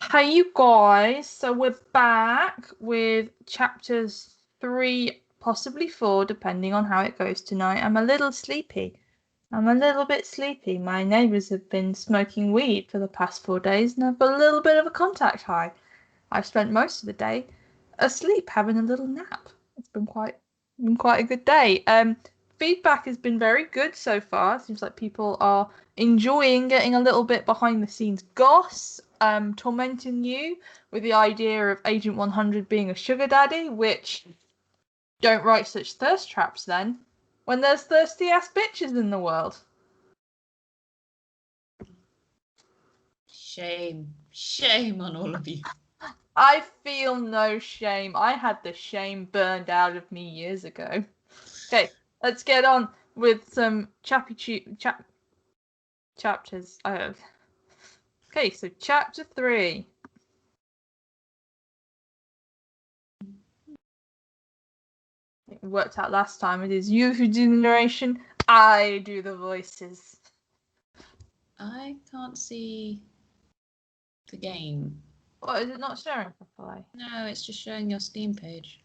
Hey, you guys. So we're back with chapters 3, possibly 4, depending on how it goes tonight. I'm a little sleepy. I'm a little bit sleepy. My neighbours have been smoking weed for the past 4 days, and I've got a little bit of a contact high. I've spent most of the day asleep, having a little nap. It's been quite a good day. Feedback has been very good so far. Seems like people are enjoying getting a little bit behind the scenes goss, tormenting you with the idea of Agent 100 being a sugar daddy, which don't write such thirst traps then, when there's thirsty ass bitches in the world. Shame on all of you. I feel no shame. I had the shame burned out of me years ago. Okay, let's get on with some chapters. Okay, so chapter 3. It worked out last time. It is you who do the narration, I do the voices. I can't see the game. What, is it not showing properly? No, it's just showing your Steam page.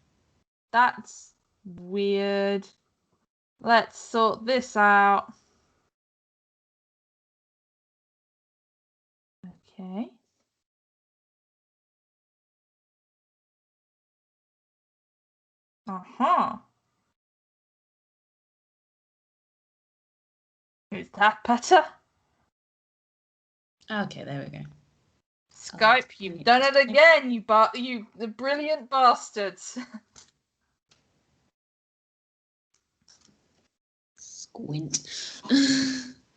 That's weird. Let's sort this out. Okay. Uh-huh. Is that better? Okay, there we go. Skype, you've done it again, you the brilliant bastards. Squint.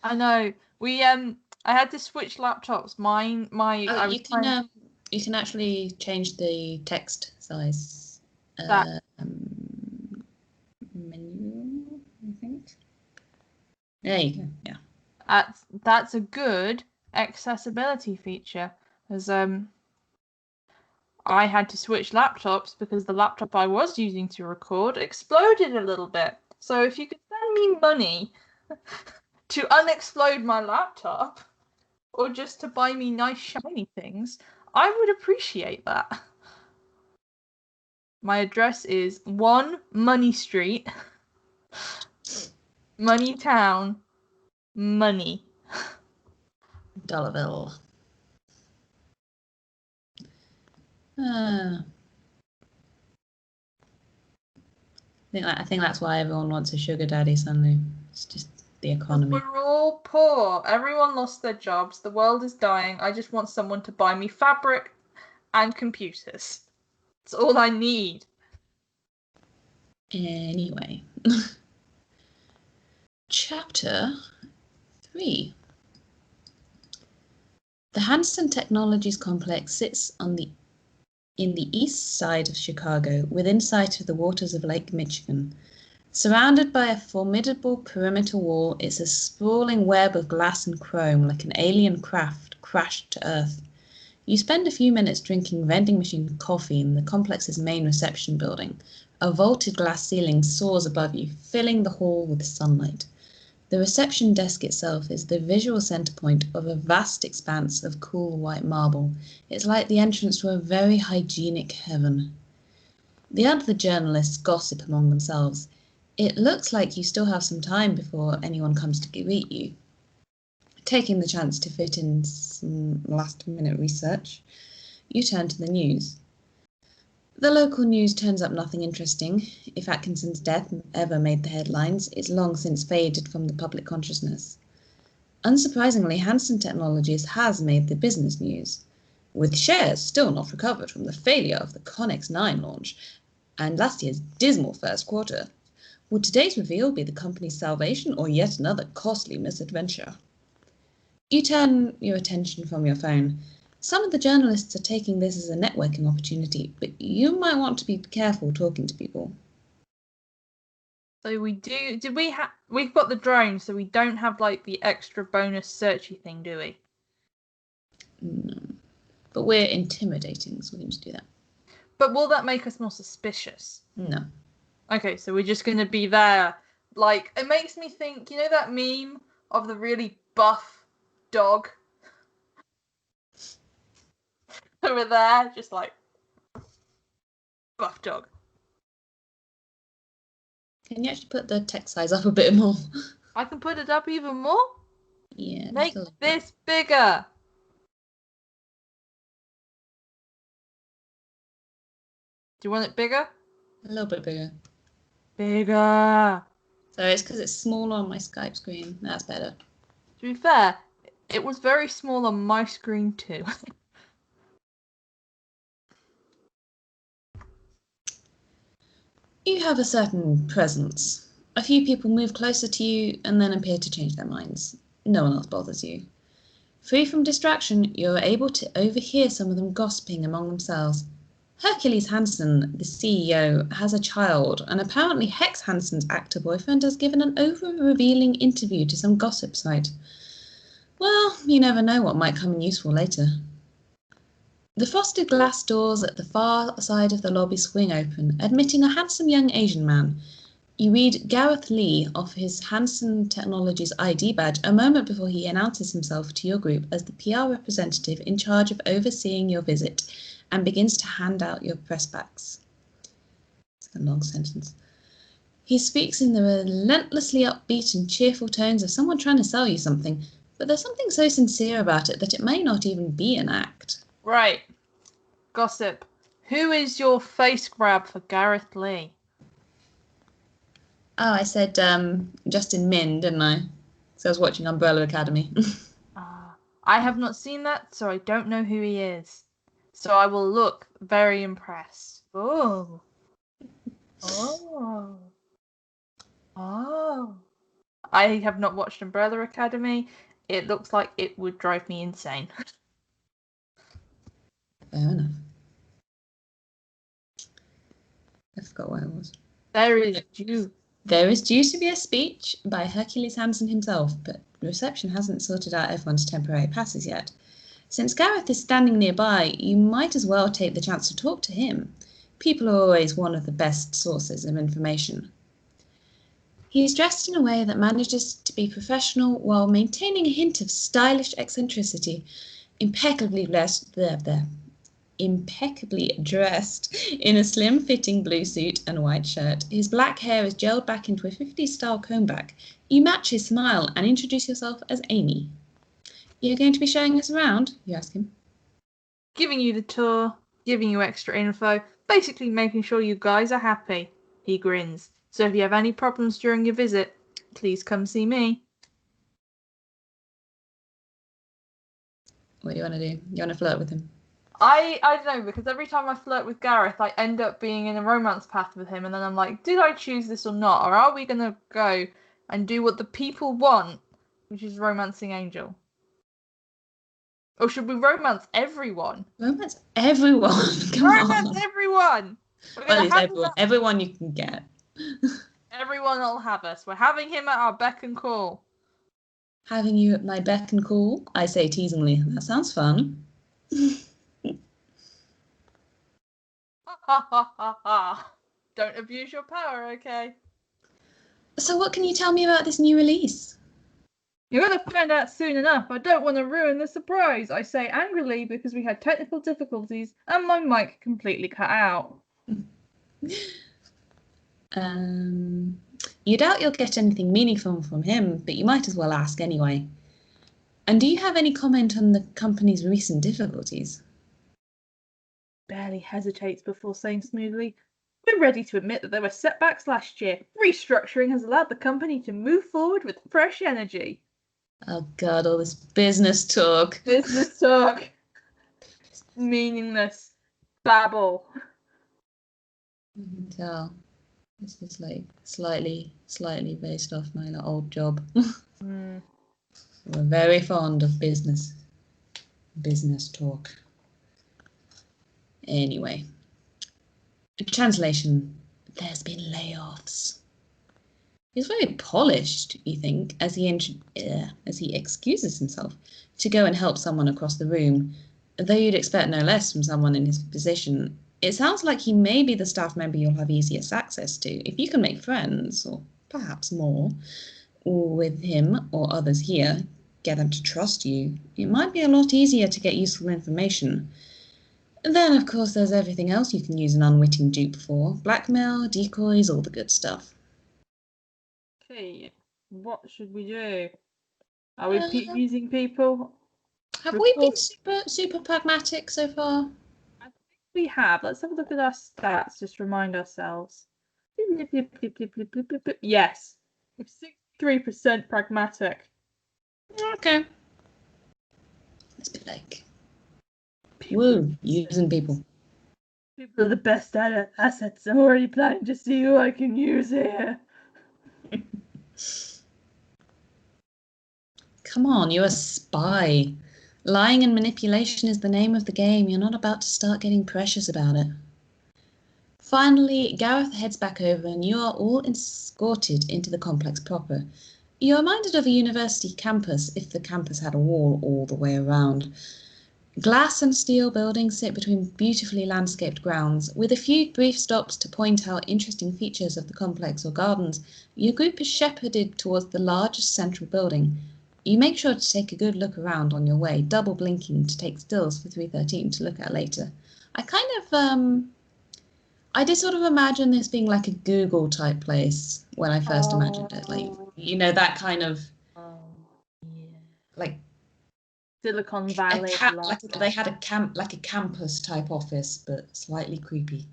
I know. I had to switch laptops. You can actually change the text size. Menu, I think. There you go. Yeah. That's a good accessibility feature, as I had to switch laptops because the laptop I was using to record exploded a little bit. So if you could send me money to unexplode my laptop, or just to buy me nice shiny things, I would appreciate that. My address is 1 Money Street, Money Town, Money. Dollarville. I think that's why everyone wants a sugar daddy suddenly. It's just the economy. We're all poor. Everyone lost their jobs. The world is dying. I just want someone to buy me fabric and computers. It's all I need. Anyway. Chapter 3. The Hansen Technologies Complex sits in the east side of Chicago, within sight of the waters of Lake Michigan. Surrounded by a formidable perimeter wall, it's a sprawling web of glass and chrome, like an alien craft crashed to Earth. You spend a few minutes drinking vending machine coffee in the complex's main reception building. A vaulted glass ceiling soars above you, filling the hall with sunlight. The reception desk itself is the visual center point of a vast expanse of cool white marble. It's like the entrance to a very hygienic heaven. The other journalists gossip among themselves. It looks like you still have some time before anyone comes to greet you. Taking the chance to fit in some last-minute research, you turn to the news. The local news turns up nothing interesting. If Atkinson's death ever made the headlines, it's long since faded from the public consciousness. Unsurprisingly, Hansen Technologies has made the business news, with shares still not recovered from the failure of the Connex 9 launch and last year's dismal first quarter. Would today's reveal be the company's salvation or yet another costly misadventure? You turn your attention from your phone. Some of the journalists are taking this as a networking opportunity, but you might want to be careful talking to people. So we've got the drone, so we don't have like the extra bonus searchy thing, do we? No. But we're intimidating, so we need to do that. But will that make us more suspicious? No. Okay, so we're just going to be there. Like, it makes me think, you know that meme of the really buff dog? over there, just like buff dog. Can you actually put the text size up a bit more? I can put it up even more. Yeah. Make this bigger. Do you want it bigger? A little bit bigger. Bigger. So it's because it's smaller on my Skype screen. That's better. To be fair, it was very small on my screen too. You have a certain presence. A few people move closer to you and then appear to change their minds. No one else bothers you. Free from distraction, you're able to overhear some of them gossiping among themselves. Hercules Hansen, the CEO, has a child, and apparently Hex Hansen's actor boyfriend has given an over-revealing interview to some gossip site. Well, you never know what might come in useful later. The frosted glass doors at the far side of the lobby swing open, admitting a handsome young Asian man. You read Gareth Lee off his Hansen Technologies ID badge a moment before he announces himself to your group as the PR representative in charge of overseeing your visit and begins to hand out your press packs. It's a long sentence. He speaks in the relentlessly upbeat and cheerful tones of someone trying to sell you something, but there's something so sincere about it that it may not even be an act. Right. Gossip. Who is your face grab for Gareth Lee? Oh, I said Justin Min, didn't I? So I was watching Umbrella Academy. I have not seen that, so I don't know who he is. So I will look very impressed. Oh. Oh. Oh. I have not watched Umbrella Academy. It looks like it would drive me insane. Fair enough. I forgot where I was. There is due to be a speech by Hercules Hansen himself, but reception hasn't sorted out everyone's temporary passes yet. Since Gareth is standing nearby, you might as well take the chance to talk to him. People are always one of the best sources of information. He is dressed in a way that manages to be professional while maintaining a hint of stylish eccentricity, impeccably dressed in a slim-fitting blue suit and white shirt. His black hair is gelled back into a 50s-style comeback. You match his smile and introduce yourself as Amy. You're going to be showing us around? You ask him. Giving you the tour, giving you extra info, basically making sure you guys are happy. He grins. So if you have any problems during your visit, please come see me. What do you want to do? You want to flirt with him? I don't know, because every time I flirt with Gareth, I end up being in a romance path with him, and then I'm like, did I choose this or not? Or are we going to go and do what the people want, which is romancing Angel? Or should we romance everyone? Romance everyone. Come romance on. everyone! Well, it's everyone. Everyone you can get. Everyone will have us. We're having him at our beck and call. Having you at my beck and call? I say teasingly. That sounds fun. Ha ha ha ha. Don't abuse your power, okay? So what can you tell me about this new release? You're going to find out soon enough. I don't want to ruin the surprise, I say angrily because we had technical difficulties and my mic completely cut out. You doubt you'll get anything meaningful from him, but you might as well ask anyway. And do you have any comment on the company's recent difficulties? Barely hesitates before saying smoothly, we're ready to admit that there were setbacks last year. Restructuring has allowed the company to move forward with fresh energy. Oh God, all this business talk. Business talk. Meaningless babble. I can tell. This is like slightly based off my old job. We're very fond of business talk. Anyway, translation. There's been layoffs. He's very polished, you think, as he excuses himself to go and help someone across the room, though you'd expect no less from someone in his position. It sounds like he may be the staff member you'll have easiest access to. If you can make friends, or perhaps more, with him or others here, get them to trust you, it might be a lot easier to get useful information. And then, of course, there's everything else you can use an unwitting dupe for. Blackmail, decoys, all the good stuff. Okay, what should we do? Are we using people? Have we been super pragmatic so far? I think we have. Let's have a look at our stats. Just remind ourselves. Yes, 63% pragmatic. Okay. Let's be like, woo, using people. People are the best assets. I'm already planning to see who I can use here. Come on, you're a spy. Lying and manipulation is the name of the game. You're not about to start getting precious about it. Finally, Gareth heads back over and you are all escorted into the complex proper. You're reminded of a university campus if the campus had a wall all the way around. Glass and steel buildings sit between beautifully landscaped grounds. With a few brief stops to point out interesting features of the complex or gardens, your group is shepherded towards the largest central building. You make sure to take a good look around on your way, double blinking to take stills for 313 to look at later. I did sort of imagine this being like a Google type place when I first imagined it. Like, you know, that kind of like Silicon Valley. They had a campus type office, but slightly creepy.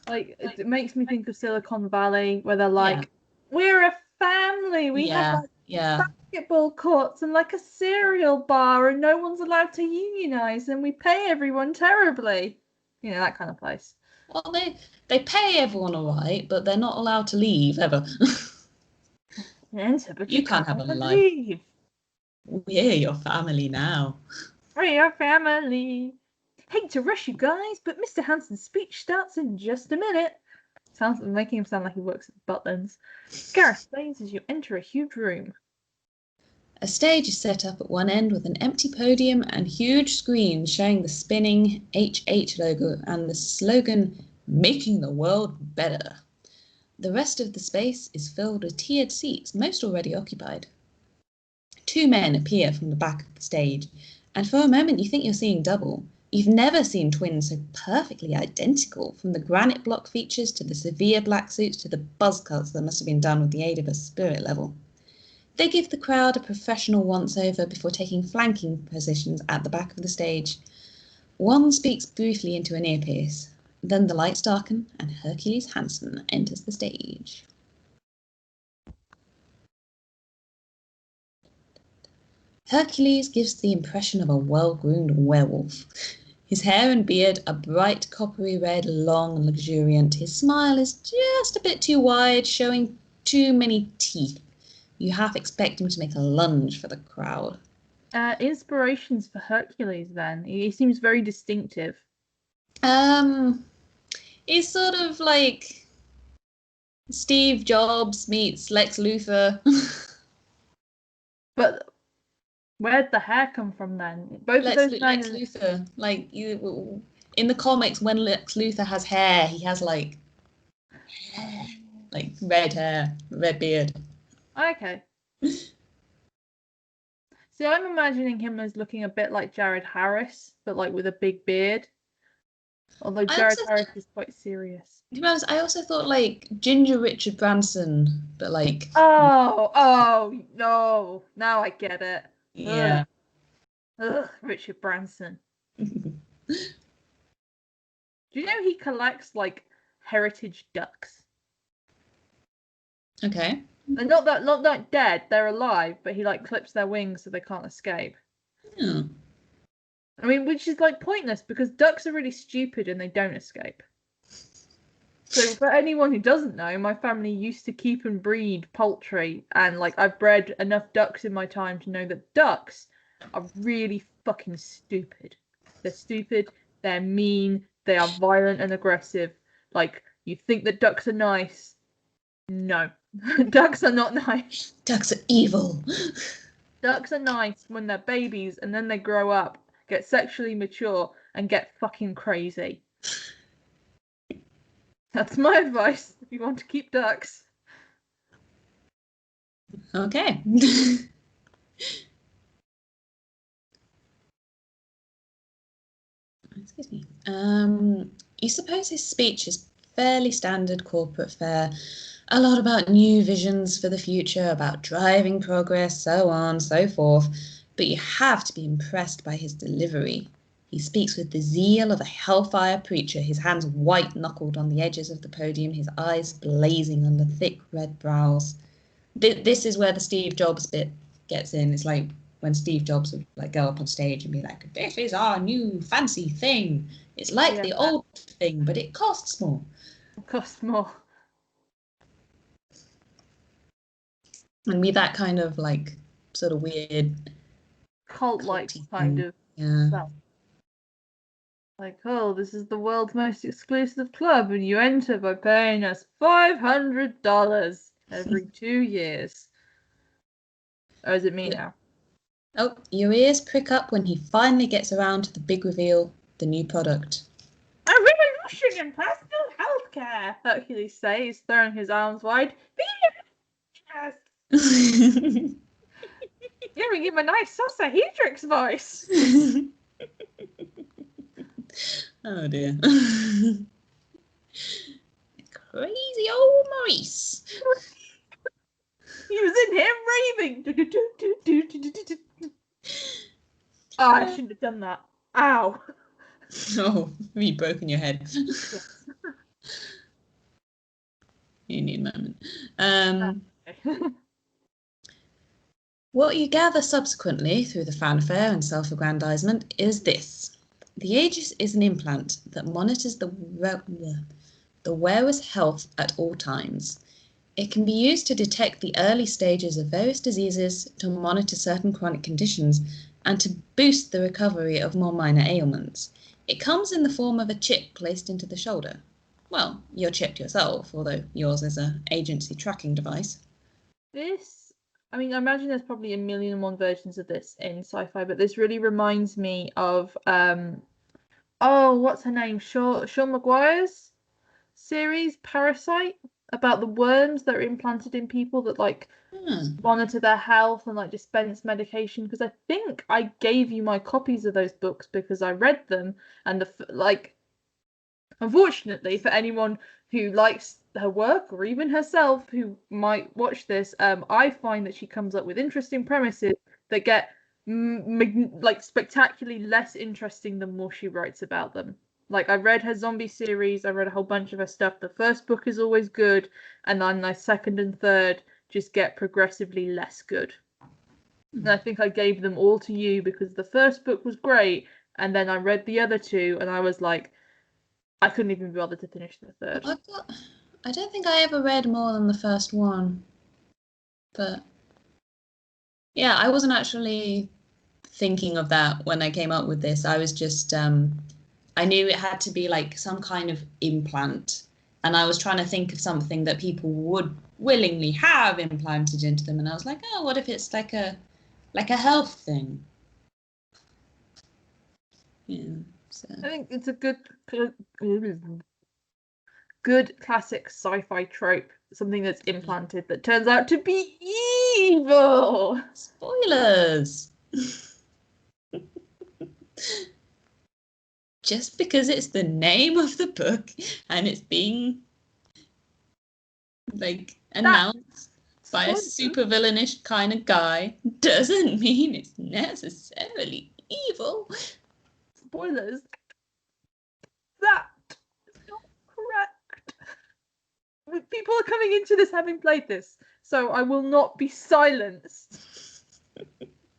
Like it makes me think of Silicon Valley, where they're like, we're a family. We have basketball courts and like a cereal bar, and no one's allowed to unionize, and we pay everyone terribly. You know, that kind of place. Well, they pay everyone all right, but they're not allowed to leave ever. But you can't have a life. We're your family now. We're your family. Hate to rush you guys, but Mr. Hansen's speech starts in just a minute. Sounds making him sound like he works at Butlins. Gareth plays as you enter a huge room. A stage is set up at one end with an empty podium and huge screens showing the spinning HH logo and the slogan, "Making the world better." The rest of the space is filled with tiered seats, most already occupied. Two men appear from the back of the stage, and for a moment you think you're seeing double. You've never seen twins so perfectly identical, from the granite block features to the severe black suits to the buzz cuts that must have been done with the aid of a spirit level. They give the crowd a professional once-over before taking flanking positions at the back of the stage. One speaks briefly into an earpiece. Then the lights darken and Hercules Hansen enters the stage. Hercules gives the impression of a well-groomed werewolf. His hair and beard are bright coppery red, long and luxuriant. His smile is just a bit too wide, showing too many teeth. You half expect him to make a lunge for the crowd. Inspirations for Hercules, then. He seems very distinctive. He's sort of like Steve Jobs meets Lex Luthor. But where'd the hair come from then? Both of those Lex Luthor, like in the comics, when Lex Luthor has hair, he has like red hair, red beard. Okay. See, I'm imagining him as looking a bit like Jared Harris, but like with a big beard. Although Jared Harris is quite serious. To be honest, I also thought like Ginger Richard Branson, but like. Oh no! Now I get it. Yeah. Ugh, Richard Branson. Do you know he collects like heritage ducks? Okay. They're not that dead. They're alive, but he like clips their wings so they can't escape. Yeah. I mean, which is like pointless because ducks are really stupid and they don't escape. So for anyone who doesn't know, my family used to keep and breed poultry, and like I've bred enough ducks in my time to know that ducks are really fucking stupid. They're stupid, they're mean, they are violent and aggressive. Like, you think that ducks are nice. No. Ducks are not nice. Ducks are evil. Ducks are nice when they're babies and then they grow up, get sexually mature, and get fucking crazy. That's my advice if you want to keep ducks. Okay. excuse me. You suppose his speech is fairly standard corporate fare. A lot about new visions for the future, about driving progress, so on, so forth. But you have to be impressed by his delivery. He speaks with the zeal of a hellfire preacher, his hands white-knuckled on the edges of the podium, his eyes blazing under thick red brows. This is where the Steve Jobs bit gets in. It's like when Steve Jobs would like go up on stage and be like, "This is our new fancy thing. It's like the old thing, but it costs more." It costs more. And be that kind of like sort of weird Cult-like culty kind thing. of Yeah. stuff. Like, oh, this is the world's most exclusive club, and you enter by paying us $500 every 2 years. Or is it me now? Oh, your ears prick up when he finally gets around to the big reveal, the new product. A revolution in personal healthcare, Hercules says, throwing his arms wide. Yes! Giving him a nice Sasa Hedrix voice. Oh dear. Crazy old Maurice. He was in here raving. Oh, I shouldn't have done that. Ow. Oh, you've broken your head. Yes. You need a moment. What you gather subsequently through the fanfare and self-aggrandizement is this. The Aegis is an implant that monitors the wearer's health at all times. It can be used to detect the early stages of various diseases, to monitor certain chronic conditions, and to boost the recovery of more minor ailments. It comes in the form of a chip placed into the shoulder. Well, you're chipped yourself, although yours is an agency tracking device. I imagine there's probably 1,000,001 versions of this in sci-fi, but this really reminds me of what's her name? Sean Maguire's series Parasite, about the worms that are implanted in people that monitor their health and dispense medication. Because I think I gave you my copies of those books because I read them, and unfortunately for anyone who likes her work or even herself who might watch this, I find that she comes up with interesting premises that get spectacularly less interesting the more she writes about them. I read her zombie series, I read a whole bunch of her stuff. The first book is always good, and then my second and third just get progressively less good. And I think I gave them all to you because the first book was great, and then I read the other two, and I was like, I couldn't even bother to finish the third. I don't think I ever read more than the first one. But yeah, I wasn't actually thinking of that when I came up with this. I was just, I knew it had to be like some kind of implant. And I was trying to think of something that people would willingly have implanted into them. And I was like, oh, what if it's like a health thing? Yeah. So. I think it's a good classic sci-fi trope, something that's implanted that turns out to be evil. Spoilers. Just because it's the name of the book and it's being announced by a super villainish kind of guy doesn't mean it's necessarily evil. Spoilers. That is not correct. People are coming into this having played this, so I will not be silenced.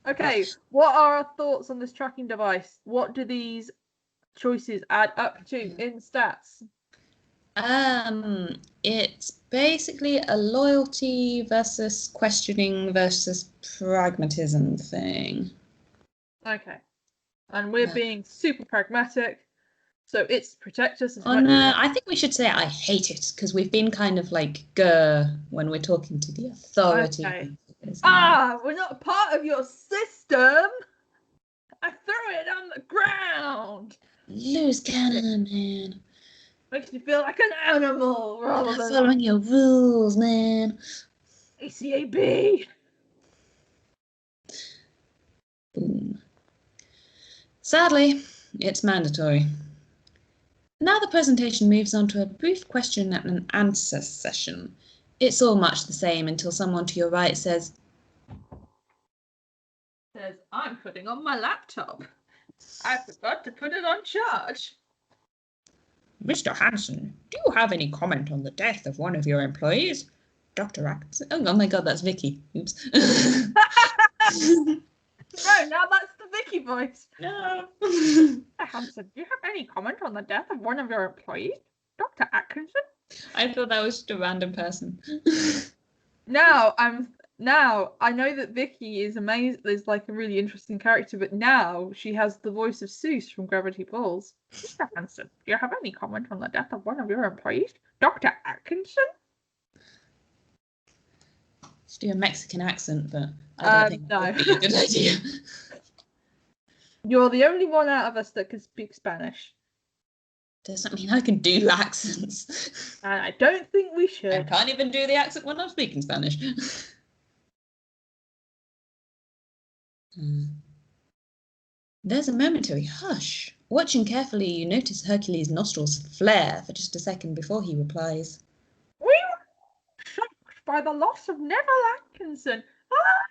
Okay, what are our thoughts on this tracking device? What do these choices add up to in stats? It's basically a loyalty versus questioning versus pragmatism thing. Okay. And we're being super pragmatic, so it's protect us as much. I think we should say I hate it, because we've been kind of like when we're talking to the authority. Okay. We're not part of your system. I threw it on the ground. Loose cannon, man. Makes me feel like an animal rather than following your rules, man. ACAB. Boom. Sadly, It's mandatory. Now the presentation moves on to a brief question and answer session. It's all much the same until someone to your right says, I'm putting on my laptop. I forgot to put it on charge. Mr. Hansen, do you have any comment on the death of one of your employees? Dr. Atkinson. Oh my god, that's Vicky. Oops. No, now that's the Vicky voice. No. Hansen, do you have any comment on the death of one of your employees? Dr. Atkinson? I thought that was just a random person. Now I know that Vicky is amazing, is like a really interesting character, but now she has the voice of Seuss from Gravity Falls. Mr. Hansen, do you have any comment on the death of one of your employees? Dr. Atkinson? Let's do a Mexican accent, but I don't think that would be a good idea. You're the only one out of us that can speak Spanish. Doesn't mean I can do accents. And I don't think we should. I can't even do the accent when I'm speaking Spanish. There's a momentary hush. Watching carefully, you notice Hercules' nostrils flare for just a second before he replies. We were shocked by the loss of Neville Atkinson. I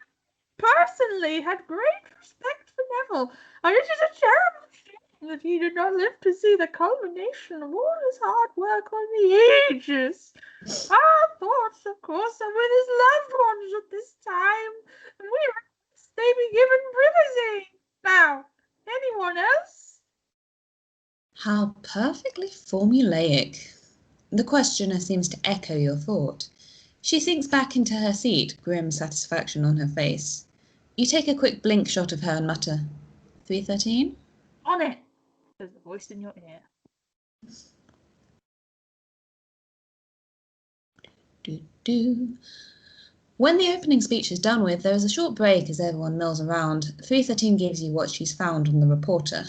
personally had great respect for Neville, and it is a terrible shame that he did not live to see the culmination of all his hard work on the Aegis. Our thoughts, of course, are with his loved ones at this time, and we request they be given privacy. Now, anyone else? How perfectly formulaic. The questioner seems to echo your thought. She sinks back into her seat, grim satisfaction on her face. You take a quick blink shot of her and mutter, 313? On it, says the voice in your ear. When the opening speech is done with, there is a short break as everyone mills around. 313 gives you what she's found on the reporter.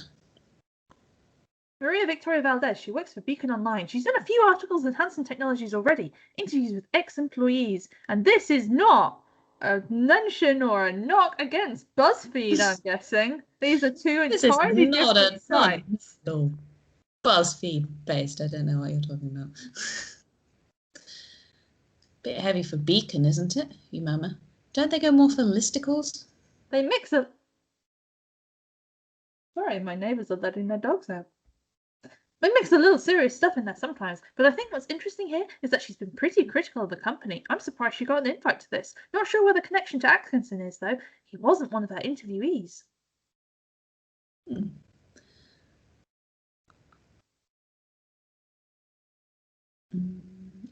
Maria Victoria Valdez, she works for Beacon Online. She's done a few articles in Hansen Technologies already, interviews with ex-employees, and this is not a mention or a knock against BuzzFeed, I'm guessing. These are two entirely different sites. No, BuzzFeed based, I don't know what you're talking about. Bit heavy for Beacon, isn't it, you mama? Don't they go more for listicles? They mix up. Sorry, my neighbours are letting their dogs out. They mix a little serious stuff in there sometimes, but I think what's interesting here is that she's been pretty critical of the company. I'm surprised she got an invite to this. Not sure where the connection to Atkinson is, though. He wasn't one of her interviewees.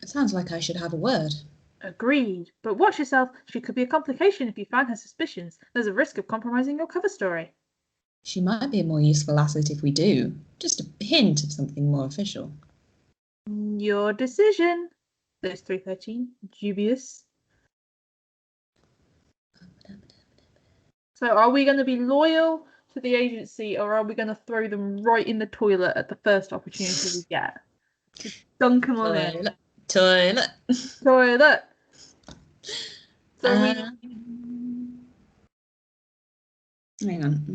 It sounds like I should have a word. Agreed. But watch yourself. She could be a complication if you find her suspicions. There's a risk of compromising your cover story. She might be a more useful asset if we do. Just a hint of something more official. Your decision. There's 313. Dubious. So are we going to be loyal to the agency, or are we going to throw them right in the toilet at the first opportunity we get? Just dunk them on in. Toilet. Toilet. So hang on.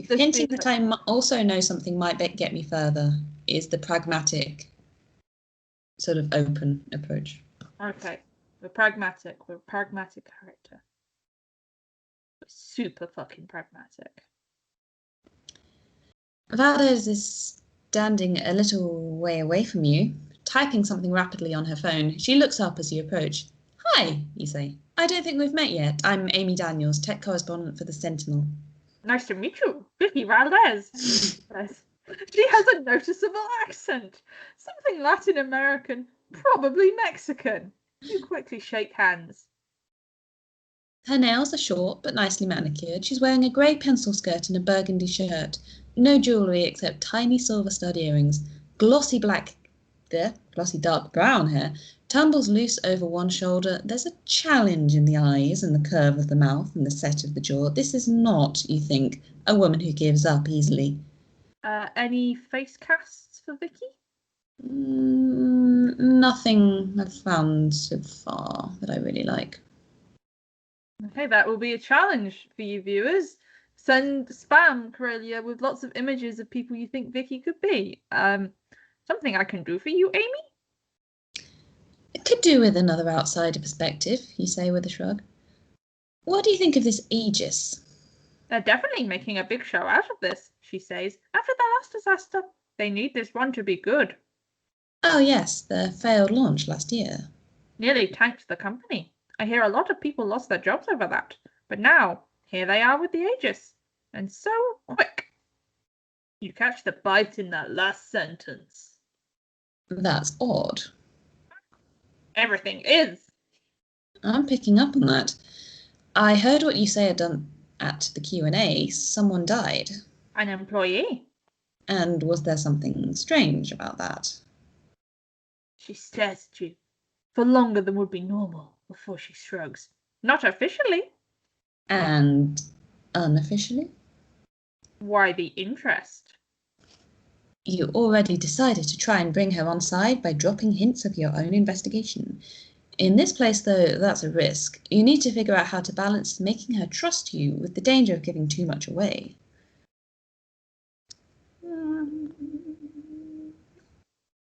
Hinting that I also know something might get me further is the pragmatic, sort of open approach. Okay. We're pragmatic. We're a pragmatic character. We're super fucking pragmatic. Valdez is standing a little way away from you, typing something rapidly on her phone. She looks up as you approach. Hi, you say. I don't think we've met yet. I'm Amy Daniels, tech correspondent for the Sentinel. Nice to meet you, Vicky Valdez. She has a noticeable accent. Something Latin American, probably Mexican. You quickly shake hands. Her nails are short but nicely manicured. She's wearing a grey pencil skirt and a burgundy shirt. No jewellery except tiny silver stud earrings. Glossy dark brown hair tumbles loose over one shoulder. There's a challenge in the eyes and the curve of the mouth and the set of the jaw. This is not, you think, a woman who gives up easily. Any face casts for Vicky? Nothing I've found so far that I really like. Okay, that will be a challenge for you viewers. Send spam, Karelia, with lots of images of people you think Vicky could be. Something I can do for you, Amy? It could do with another outsider perspective, you say with a shrug. What do you think of this Aegis? They're definitely making a big show out of this, she says. After the last disaster, they need this one to be good. Oh yes, the failed launch last year. Nearly tanked the company. I hear a lot of people lost their jobs over that. But now, here they are with the Aegis. And so quick. You catch the bite in that last sentence. That's odd. Everything is. I'm picking up on that. I heard what you said at the Q&A. Someone died. An employee. And was there something strange about that? She stares at you for longer than would be normal before she shrugs. Not officially. And unofficially? Why the interest? You already decided to try and bring her on side by dropping hints of your own investigation. In this place, though, that's a risk. You need to figure out how to balance making her trust you with the danger of giving too much away.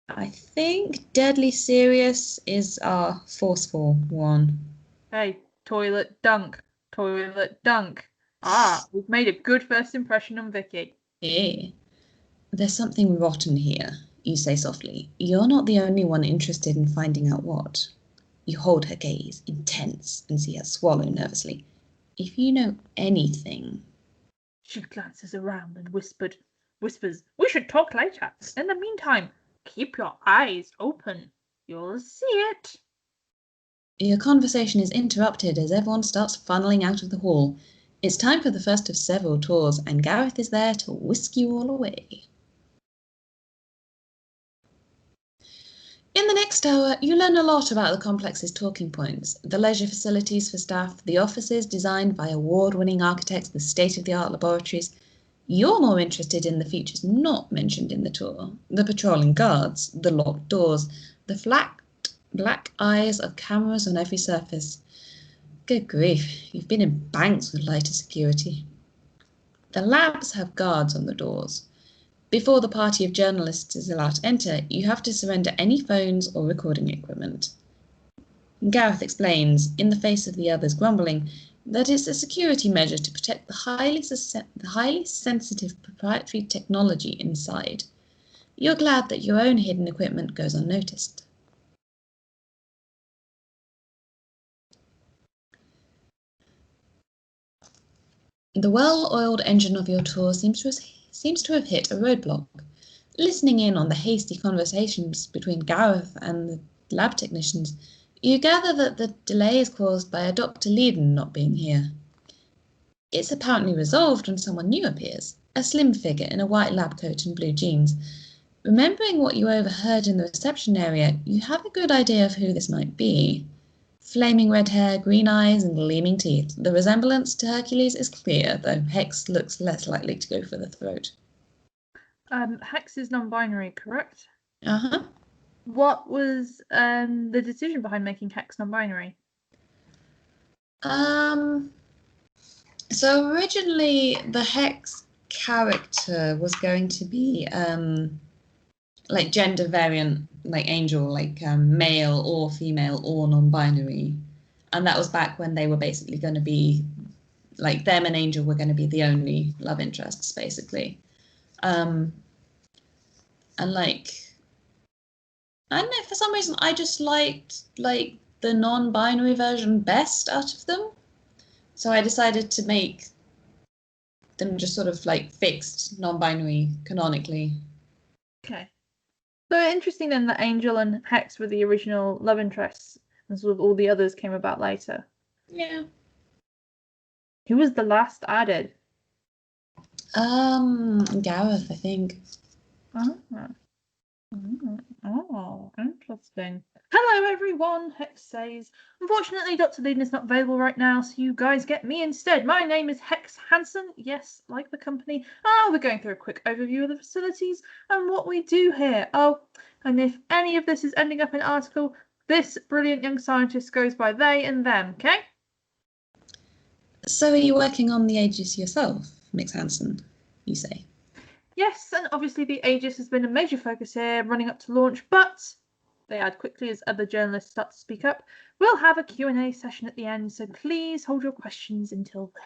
I think deadly serious is our forceful one. Hey, toilet dunk. Toilet dunk. Ah, we've made a good first impression on Vicky. Hey, there's something rotten here, you say softly. You're not the only one interested in finding out what. You hold her gaze, intense, and see her swallow nervously. If you know anything... She glances around and whispers, we should talk later. In the meantime, keep your eyes open. You'll see it. Your conversation is interrupted as everyone starts funneling out of the hall. It's time for the first of several tours, and Gareth is there to whisk you all away. In the next hour, you learn a lot about the complex's talking points, the leisure facilities for staff, the offices designed by award-winning architects, the state-of-the-art laboratories. You're more interested in the features not mentioned in the tour, the patrolling guards, the locked doors, the flat black eyes of cameras on every surface. Good grief, you've been in banks with lighter security. The labs have guards on the doors. Before the party of journalists is allowed to enter, you have to surrender any phones or recording equipment. Gareth explains, in the face of the others grumbling, that it's a security measure to protect the highly sensitive proprietary technology inside. You're glad that your own hidden equipment goes unnoticed. The well-oiled engine of your tour seems to have hit a roadblock. Listening in on the hasty conversations between Gareth and the lab technicians, you gather that the delay is caused by a Dr. Leiden not being here. It's apparently resolved when someone new appears, a slim figure in a white lab coat and blue jeans. Remembering what you overheard in the reception area, you have a good idea of who this might be. Flaming red hair, green eyes, and gleaming teeth. The resemblance to Hercules is clear, though Hex looks less likely to go for the throat. Hex is non-binary, correct? Uh-huh. What was the decision behind making Hex non-binary? So originally the Hex character was going to be like gender variant, like angel, like male or female or non-binary, and that was back when they were basically going to be like them and Angel were going to be the only love interests basically, and like I don't know, for some reason I just liked like the non-binary version best out of them, so I decided to make them just sort of like fixed non-binary canonically. Okay. So interesting then that Angel and Hex were the original love interests and sort of all the others came about later. Yeah. Who was the last added? Gareth, I think. Oh, interesting. Hello everyone, Hex says. Unfortunately, Dr. Leiden is not available right now, so you guys get me instead. My name is Hex Hansen, yes, like the company. We're going through a quick overview of the facilities and what we do here. Oh, and if any of this is ending up in an article, this brilliant young scientist goes by they and them, okay? So are you working on the Aegis yourself? Miss Hansen, you say. Yes, and obviously the Aegis has been a major focus here running up to launch, but they add quickly as other journalists start to speak up. We'll have a Q&A session at the end, so please hold your questions until then.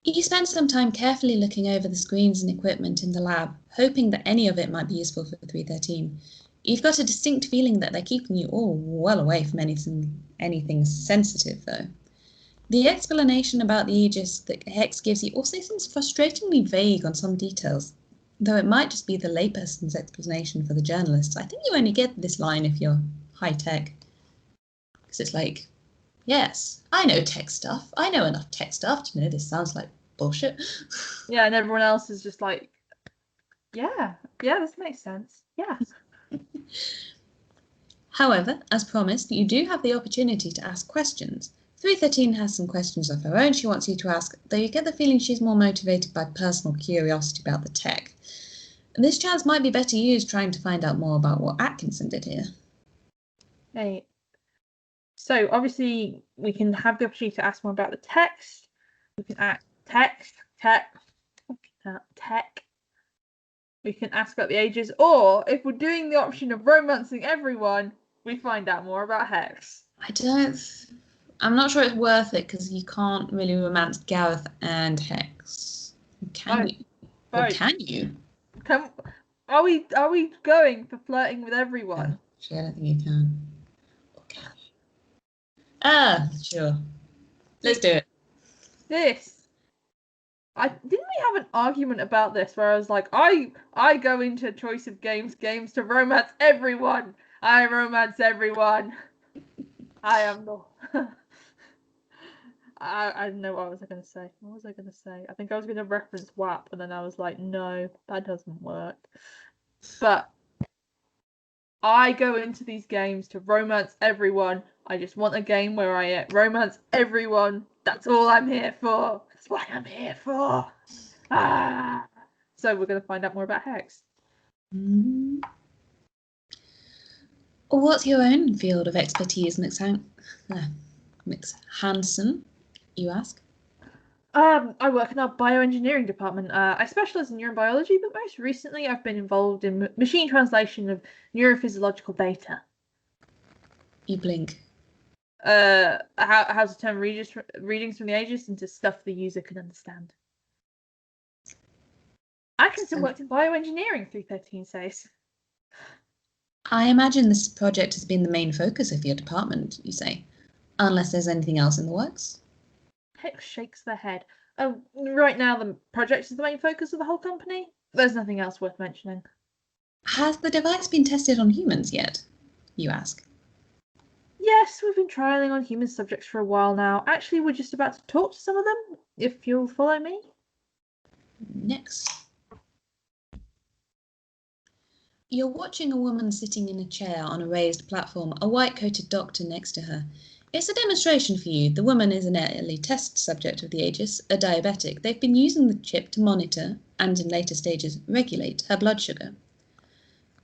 You spend some time carefully looking over the screens and equipment in the lab, hoping that any of it might be useful for 313. You've got a distinct feeling that they're keeping you all well away from anything sensitive, though. The explanation about the Aegis that Hex gives you also seems frustratingly vague on some details, though it might just be the layperson's explanation for the journalists. I think you only get this line if you're high-tech. Because it's like, yes, I know tech stuff. I know enough tech stuff to know this sounds like bullshit. Yeah, and everyone else is just like, yeah, this makes sense. Yeah. However, as promised, you do have the opportunity to ask questions. 313 has some questions of her own she wants you to ask, though you get the feeling she's more motivated by personal curiosity about the tech. This chance might be better used trying to find out more about what Atkinson did here. Hey. So obviously we can have the opportunity to ask more about the text. We can ask tech. We can ask about the Aegis, or if we're doing the option of romancing everyone, we find out more about Hex. I'm not sure it's worth it because you can't really romance Gareth and Hex. Can you? Or can you? Are we going for flirting with everyone? Actually, I don't think you can. Or can you? Sure. Let's do it. Didn't we have an argument about this where I was like, I go into choice of games to romance everyone. I romance everyone. I am the. I don't know what was I going to say. What was I going to say? I think I was going to reference WAP, and then I was like, no, that doesn't work. But I go into these games to romance everyone. I just want a game where I romance everyone. That's all I'm here for. That's what I'm here for. So we're going to find out more about Hex. What's your own field of expertise, Miss Hansen, you ask? I work in our bioengineering department. I specialize in neurobiology, but most recently I've been involved in machine translation of neurophysiological data. You blink. How to turn readings from the Aegis into stuff the user can understand. Atkinson worked in bioengineering, 313 says. I imagine this project has been the main focus of your department, you say, unless there's anything else in the works? Hex shakes their head. Right now the project is the main focus of the whole company. There's nothing else worth mentioning. Has the device been tested on humans yet? You ask. Yes, we've been trialling on human subjects for a while now. Actually, we're just about to talk to some of them, if you'll follow me. Next. You're watching a woman sitting in a chair on a raised platform, a white-coated doctor next to her. It's a demonstration for you. The woman is an early test subject of the Aegis, a diabetic. They've been using the chip to monitor, and in later stages, regulate her blood sugar.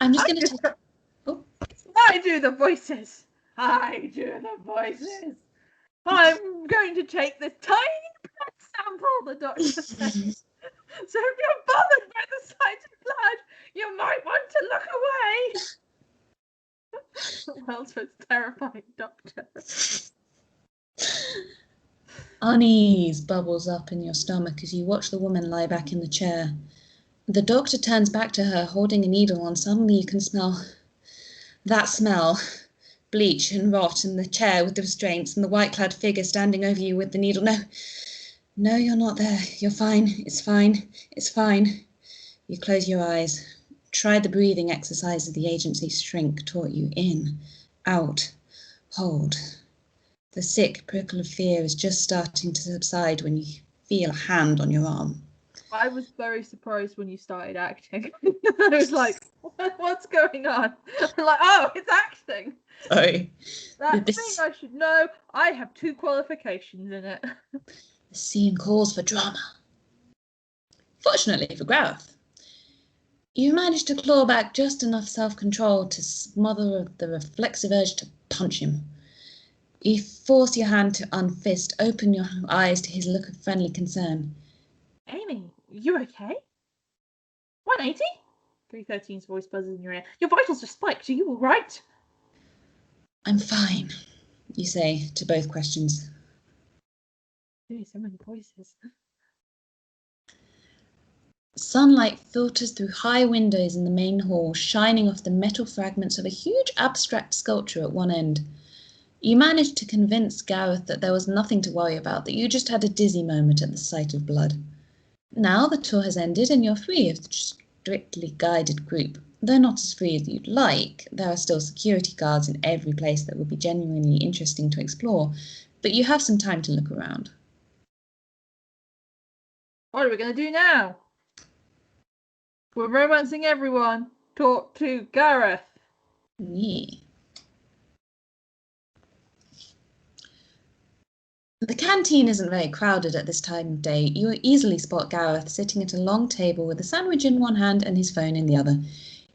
I'm just going to take... Oh. I do the voices. I'm going to take this tiny blood sample, the doctor says. So if you're bothered by the sight of blood, you might want to look away. World's most terrifying doctor. Unease bubbles up in your stomach as you watch the woman lie back in the chair. The doctor turns back to her, holding a needle, and suddenly you can smell that smell. Bleach and rot in the chair with the restraints and the white-clad figure standing over you with the needle. No, you're not there. You're fine. It's fine. It's fine. You close your eyes. Try the breathing exercises the agency shrink taught you. In, out, hold. The sick prickle of fear is just starting to subside when you feel a hand on your arm. I was very surprised when you started acting. I was like, what's going on? I'm like, oh, it's acting. Sorry. That thing I should know. I have 2 qualifications in it. The scene calls for drama. Fortunately for Gareth, you manage to claw back just enough self-control to smother the reflexive urge to punch him. You force your hand to unfist, open your eyes to his look of friendly concern. Amy, you okay? 180? 313's voice buzzes in your ear. Your vitals are spiked. Are you all right? I'm fine, you say to both questions. So many voices. Sunlight filters through high windows in the main hall, shining off the metal fragments of a huge abstract sculpture at one end. You managed to convince Gareth that there was nothing to worry about, that you just had a dizzy moment at the sight of blood. Now the tour has ended and you're free of the strictly guided group. Though not as free as you'd like, there are still security guards in every place that would be genuinely interesting to explore, but you have some time to look around. What are we going to do now? We're romancing everyone. Talk to Gareth. Yeah. The canteen isn't very crowded at this time of day. You will easily spot Gareth sitting at a long table with a sandwich in one hand and his phone in the other.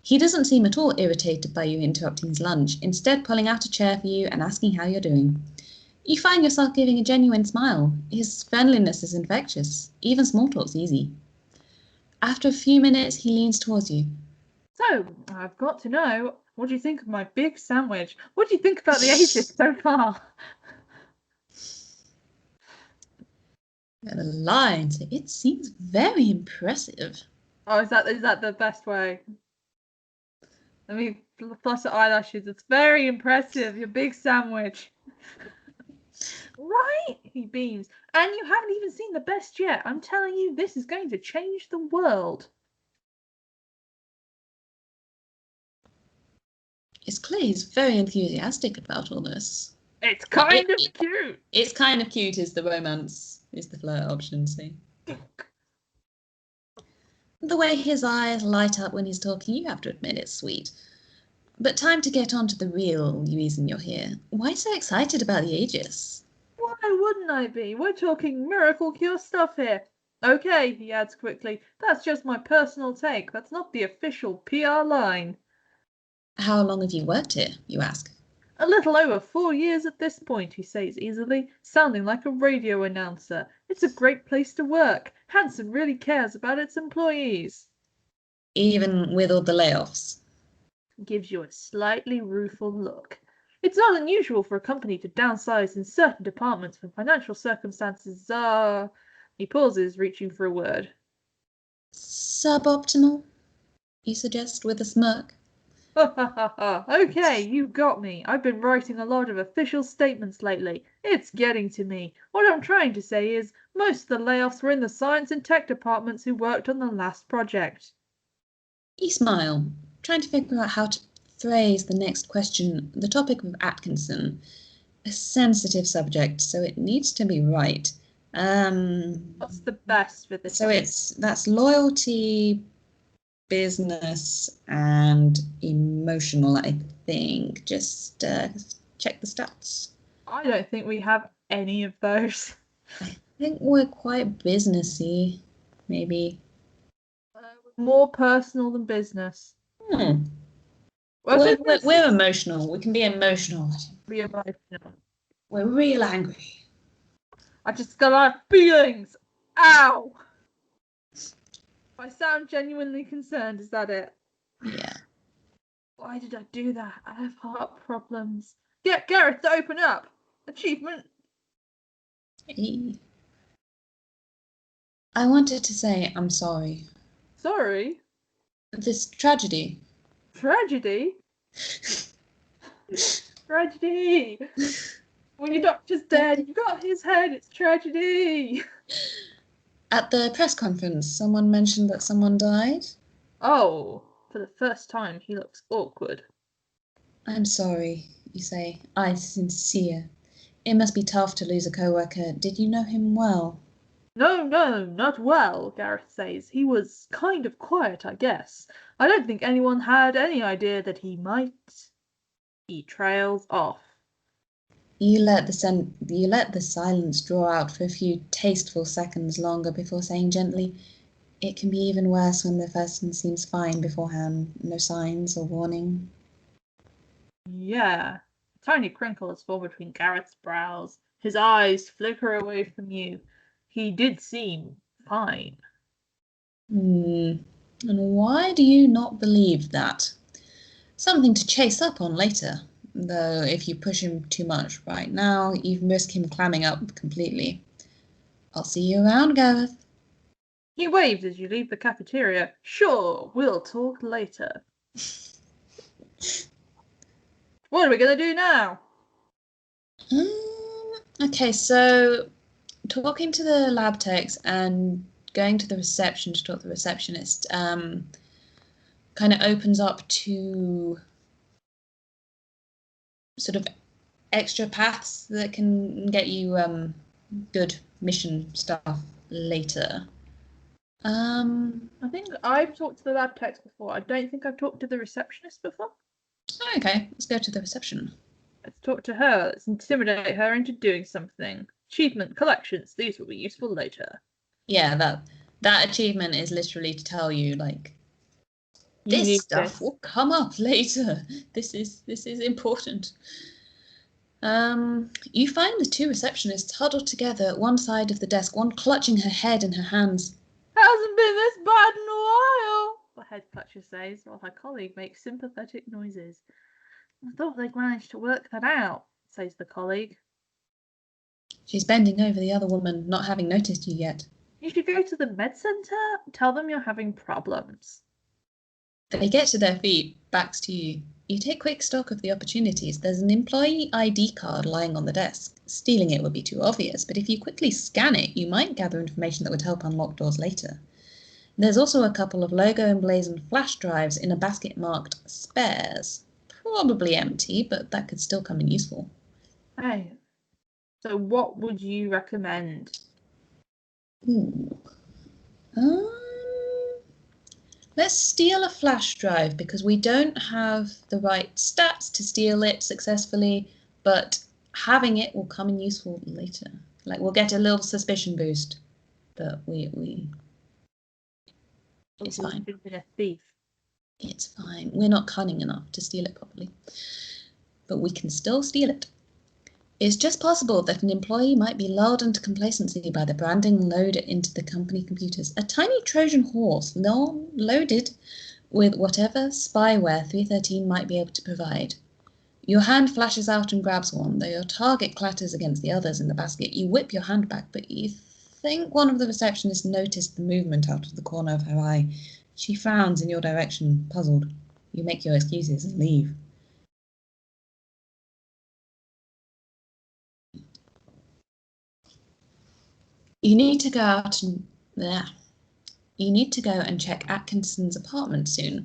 He doesn't seem at all irritated by you interrupting his lunch, instead pulling out a chair for you and asking how you're doing. You find yourself giving a genuine smile. His friendliness is infectious. Even small talk's easy. After a few minutes, he leans towards you. So, I've got to know, what do you think of my big sandwich? What do you think about the Aegis so far? The lines. It seems very impressive. Oh, is that the best way? Let me flush the eyelashes. It's very impressive, your big sandwich. Right? He beams. And you haven't even seen the best yet. I'm telling you, this is going to change the world. It's clear he's very enthusiastic about all this. It's kind of cute. It's kind of cute is the romance, is the flirt option, see? The way his eyes light up when he's talking, you have to admit it's sweet. But time to get on to the real reason you're here. Why so excited about the Aegis? Why wouldn't I be? We're talking miracle cure stuff here. Okay, he adds quickly, that's just my personal take. That's not the official PR line. How long have you worked here, you ask? A little over 4 years at this point, he says easily, sounding like a radio announcer. It's a great place to work. Hansen really cares about its employees. Even with all the layoffs? Gives you a slightly rueful look. It's not unusual for a company to downsize in certain departments when financial circumstances are... He pauses, reaching for a word. Suboptimal, you suggest with a smirk. Okay, you got me. I've been writing a lot of official statements lately. It's getting to me. What I'm trying to say is, most of the layoffs were in the science and tech departments who worked on the last project. You smile, trying to figure out how to phrase the next question. The topic of Atkinson, a sensitive subject, so it needs to be right. What's the best for this? So that's loyalty, business, and emotional, I think. Just check the stats. I don't think we have any of those. I think we're quite businessy, maybe. More personal than business. We're emotional. We can be emotional. Be emotional. We're real angry. I just got a lot of feelings. Ow! I sound genuinely concerned, is that it? Yeah. Why did I do that? I have heart problems. Get Gareth to open up. Achievement. Hey. I wanted to say I'm sorry. Sorry? This tragedy. Tragedy? Tragedy! When your doctor's dead, you got his head, it's tragedy! At the press conference, someone mentioned that someone died. Oh, for the first time, he looks awkward. I'm sorry, you say. I'm sincere. It must be tough to lose a co-worker. Did you know him well? No, not well, Gareth says. He was kind of quiet, I guess. I don't think anyone had any idea that he might. He trails off. You let the silence draw out for a few tasteful seconds longer before saying gently, it can be even worse when the person seems fine beforehand, no signs or warning. Yeah, A tiny crinkle has formed between Gareth's brows. His eyes flicker away from you. He did seem fine. And why do you not believe that? Something to chase up on later. Though if you push him too much right now, you risk him clamming up completely. I'll see you around, Gareth. He waves as you leave the cafeteria. Sure, we'll talk later. What are we going to do now? Okay, so talking to the lab techs and going to the reception to talk to the receptionist kind of opens up to sort of extra paths that can get you good mission stuff later. I think I've talked to the lab techs before. I don't think I've talked to the receptionist before. Okay, let's go to the reception. Let's talk to her. Let's intimidate her into doing something. Achievement collections. These will be useful later. Yeah, that achievement is literally to tell you, like, this stuff will come up later. This is important. You find the two receptionists huddled together at one side of the desk, one clutching her head in her hands. Hasn't been this bad in a while, the head clutcher says, while her colleague makes sympathetic noises. I thought they'd managed to work that out, says the colleague. She's bending over the other woman, not having noticed you yet. You should go to the med centre. Tell them you're having problems. They get to their feet, backs to you. You take quick stock of the opportunities. There's an employee ID card lying on the desk. Stealing it would be too obvious, but if you quickly scan it, you might gather information that would help unlock doors later. There's also a couple of logo emblazoned flash drives in a basket marked spares. Probably empty, but that could still come in useful. Hey, so what would you recommend? Let's steal a flash drive because we don't have the right stats to steal it successfully, but having it will come in useful later. Like, we'll get a little suspicion boost, but it's fine. Been a thief. It's fine. We're not cunning enough to steal it properly, but we can still steal it. It's just possible that an employee might be lulled into complacency by the branding loaded into the company computers. A tiny Trojan horse, loaded with whatever spyware 313 might be able to provide. Your hand flashes out and grabs one, though your target clatters against the others in the basket. You whip your hand back, but you think one of the receptionists noticed the movement out of the corner of her eye. She frowns in your direction, puzzled. You make your excuses and leave. You need to go and check Atkinson's apartment soon.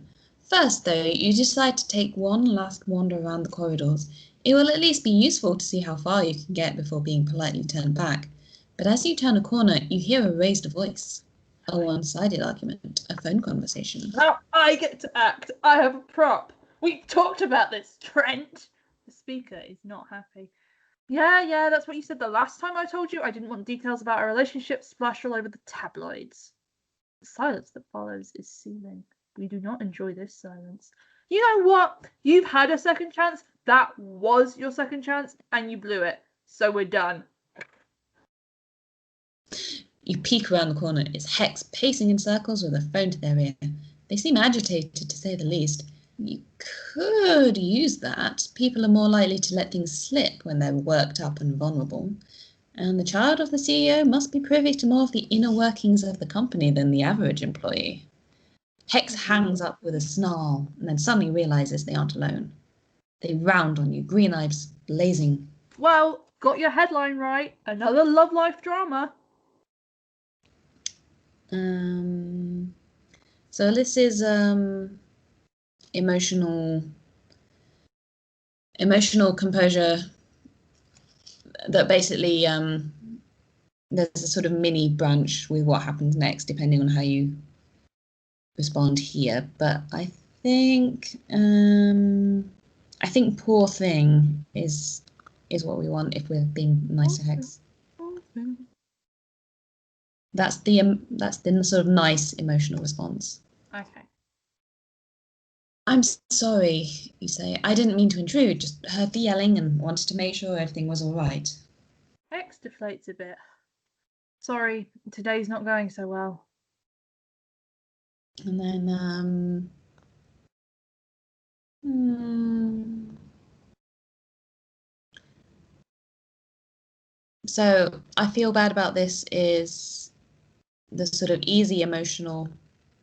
First, though, you decide to take one last wander around the corridors. It will at least be useful to see how far you can get before being politely turned back. But as you turn a corner, you hear a raised voice. A one-sided argument, a phone conversation. Now I get to act. I have a prop. We talked about this, Trent. The speaker is not happy. Yeah, that's what you said the last time I told you. I didn't want details about our relationship splashed all over the tabloids. The silence that follows is seething. We do not enjoy this silence. You know what? You've had a second chance. That was your second chance, and you blew it. So we're done. You peek around the corner. It's Hex pacing in circles with a phone to their ear. They seem agitated, to say the least. You could use that. People are more likely to let things slip when they're worked up and vulnerable. And the child of the CEO must be privy to more of the inner workings of the company than the average employee. Hex hangs up with a snarl and then suddenly realizes they aren't alone. They round on you, green eyes blazing. Well, got your headline right. Another love life drama. So this is emotional composure that basically there's a sort of mini branch with what happens next depending on how you respond here. But I think poor thing is what we want if we're being nice to Hex. That's the sort of nice emotional response. Okay. I'm sorry, you say. I didn't mean to intrude, just heard the yelling and wanted to make sure everything was all right. Hex deflates a bit. Sorry, today's not going so well. And then, So I feel bad about this is the sort of easy emotional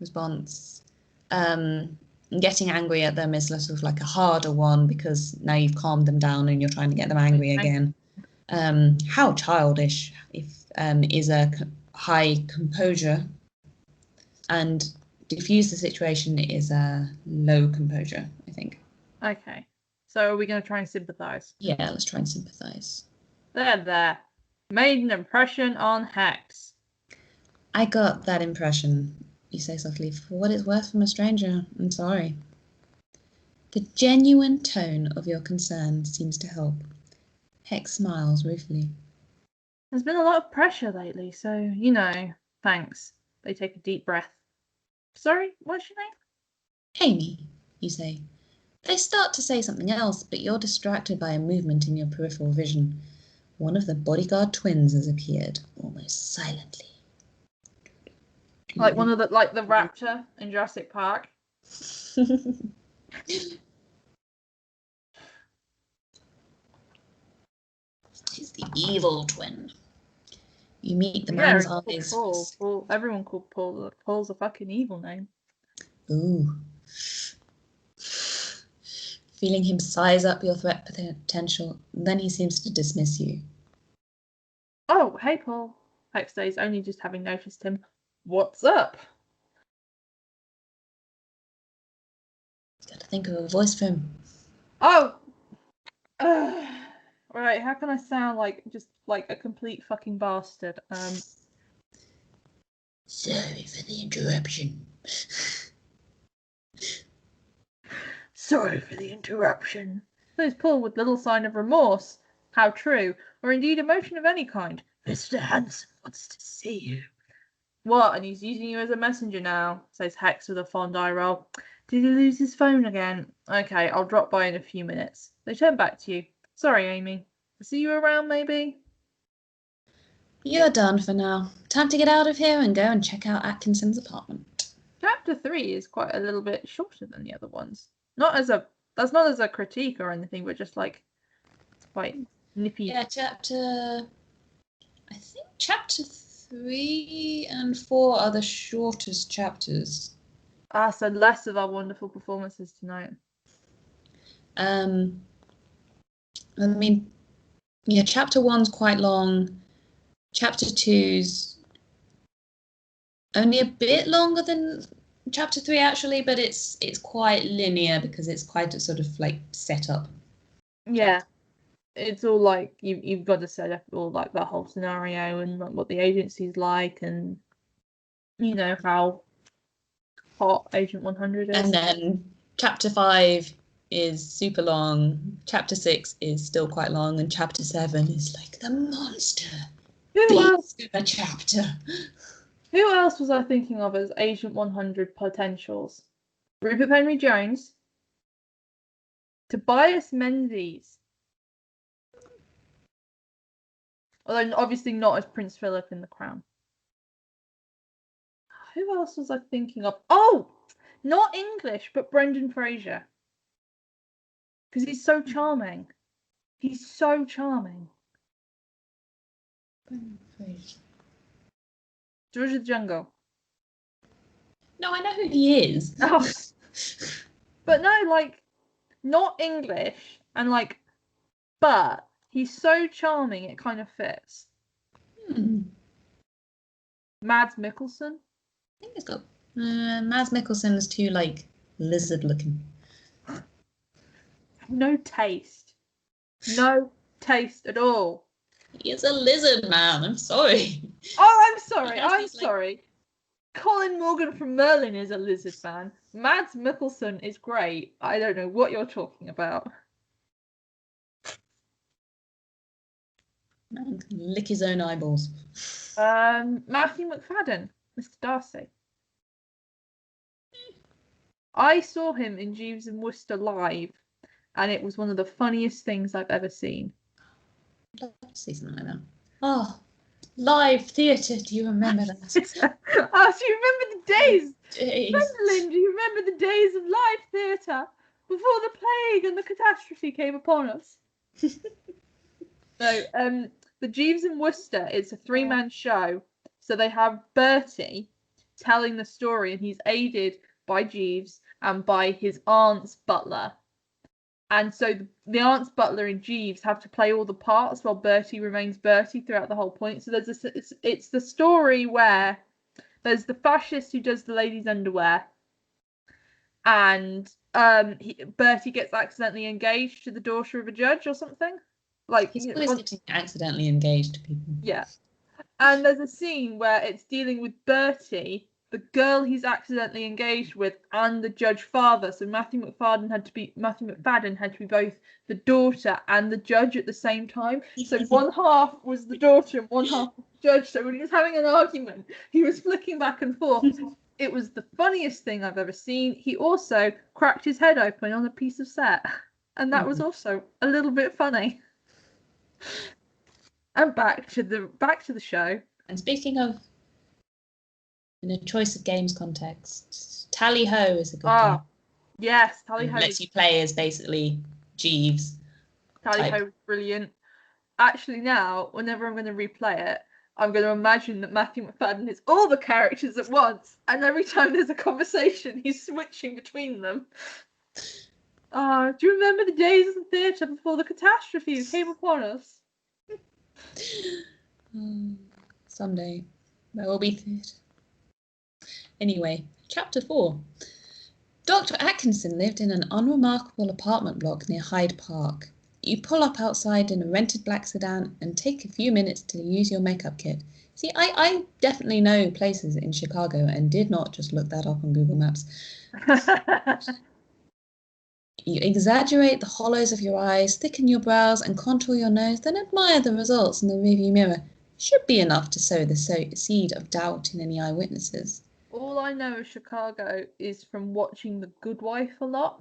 response. Getting angry at them is sort of like a harder one because now you've calmed them down and you're trying to get them angry again. How childish is a high composure, and diffuse the situation is a low composure, I think. Okay, so are we going to try and sympathise? Yeah, let's try and sympathise. There. Made an impression on Hex. I got that impression, you say softly, for what it's worth from a stranger. I'm sorry. The genuine tone of your concern seems to help. Hex smiles ruefully. There's been a lot of pressure lately, so, thanks. They take a deep breath. Sorry, what's your name? Amy, you say. They start to say something else, but you're distracted by a movement in your peripheral vision. One of the bodyguard twins has appeared, almost silently. Like the raptor in Jurassic Park. He's the evil twin. You meet the man's eyes. Paul. Everyone called Paul. Paul's a fucking evil name. Ooh. Feeling him size up your threat potential, then he seems to dismiss you. Oh, hey, Paul. Hex says, only just having noticed him. What's up? Got to think of a voice for him. Oh! Right, how can I sound like a complete fucking bastard? Sorry for the interruption. Sorry for the interruption. Says Paul with little sign of remorse. How true, or indeed emotion of any kind. Mr. Hansen wants to see you. What, and he's using you as a messenger now, says Hex with a fond eye roll. Did he lose his phone again? Okay, I'll drop by in a few minutes. They turn back to you. Sorry, Amy. See you around, maybe? You're done for now. Time to get out of here and go and check out Atkinson's apartment. Chapter 3 is quite a little bit shorter than the other ones. That's not as a critique or anything, but just like it's quite nippy. Yeah, I think chapter 3 and 4 are the shortest chapters. So less of our wonderful performances tonight. I mean, yeah, chapter 1's quite long. Chapter 2's only a bit longer than chapter 3 actually, but it's quite linear because it's quite a sort of like set up. Yeah, it's all like you've got to set up all like the whole scenario and like, what the agency's like, and how hot Agent 100 is. And then chapter 5 is super long. Chapter 6 is still quite long, and chapter 7 is like the monster. Who else? A chapter. Who else was I thinking of as Agent 100 potentials? Rupert Henry Jones, Tobias Menzies. Although obviously not as Prince Philip in The Crown. Who else was I thinking of? Oh, not English, but Brendan Fraser. Because he's so charming. He's so charming. Brendan Fraser. George of the Jungle. No, I know who he is. Oh. But no, like, not English, and like, but he's so charming it kind of fits. Mads Mikkelsen. I think it's got Mads Mikkelsen is too like lizard looking. No taste. No taste at all. He is a lizard man. I'm sorry. Oh, I'm sorry. I'm sorry. Colin Morgan from Merlin is a lizard man. Mads Mikkelsen is great. I don't know what you're talking about. Man can lick his own eyeballs. Matthew McFadden, Mr. Darcy. I saw him in Jeeves and Wooster live, and it was one of the funniest things I've ever seen. I'd love to see something like that. Oh, live theatre. Do you remember that? Do you remember the days? Jeez. Gwendolyn, do you remember the days of live theatre before the plague and the catastrophe came upon us? So, the Jeeves and Wooster, it's a 3-man show. So they have Bertie telling the story, and he's aided by Jeeves and by his aunt's butler. And so the aunt's butler and Jeeves have to play all the parts while Bertie remains Bertie throughout the whole point. So it's the story where there's the fascist who does the ladies' underwear, and Bertie gets accidentally engaged to the daughter of a judge or something. Like, He's always getting accidentally engaged to people. Yeah. And there's a scene where it's dealing with Bertie, the girl he's accidentally engaged with, and the judge father. So Matthew McFadden had to be both the daughter and the judge at the same time. So one half was the daughter and one half was the judge. So when he was having an argument, he was flicking back and forth. It was the funniest thing I've ever seen. He also cracked his head open on a piece of set, and that was also a little bit funny. And back to the show. And speaking of, in a choice of games context, Tally Ho is a good game. Yes, Tally Ho lets you play as basically Jeeves. Tally Ho is brilliant. Actually, now whenever I'm going to replay it, I'm going to imagine that Matthew McFadden is all the characters at once, and every time there's a conversation, he's switching between them. Do you remember the days of the theatre before the catastrophes came upon us? Someday there will be theatre. Anyway, chapter 4. Dr. Atkinson lived in an unremarkable apartment block near Hyde Park. You pull up outside in a rented black sedan and take a few minutes to use your makeup kit. See, I definitely know places in Chicago and did not just look that up on Google Maps. You exaggerate the hollows of your eyes, thicken your brows, and contour your nose, then admire the results in the rearview mirror. Should be enough to sow the seed of doubt in any eyewitnesses. All I know of Chicago is from watching The Good Wife a lot.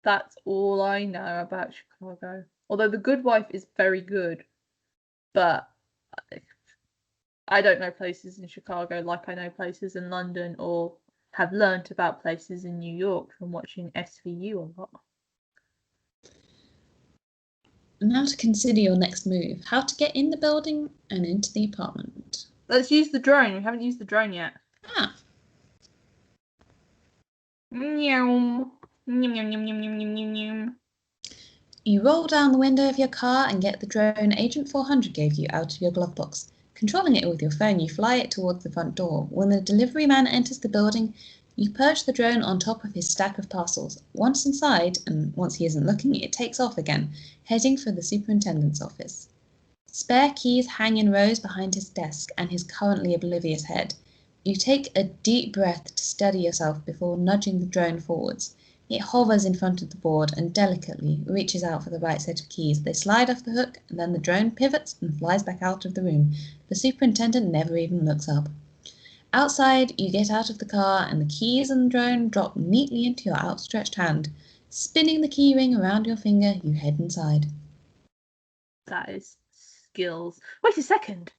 That's all I know about Chicago. Although The Good Wife is very good, but I don't know places in Chicago like I know places in London, or have learnt about places in New York from watching SVU a lot. Now to consider your next move. How to get in the building and into the apartment. Let's use the drone. We haven't used the drone yet. Meow. You roll down the window of your car and get the drone Agent 400 gave you out of your glove box. Controlling it with your phone, you fly it towards the front door. When the delivery man enters the building, you perch the drone on top of his stack of parcels. Once inside, and once he isn't looking, it takes off again, heading for the superintendent's office. Spare keys hang in rows behind his desk and his currently oblivious head. You take a deep breath to steady yourself before nudging the drone forwards. It hovers in front of the board and delicately reaches out for the right set of keys. They slide off the hook, and then the drone pivots and flies back out of the room. The superintendent never even looks up. Outside, you get out of the car, and the keys and the drone drop neatly into your outstretched hand. Spinning the key ring around your finger, you head inside. That is skills. Wait a second.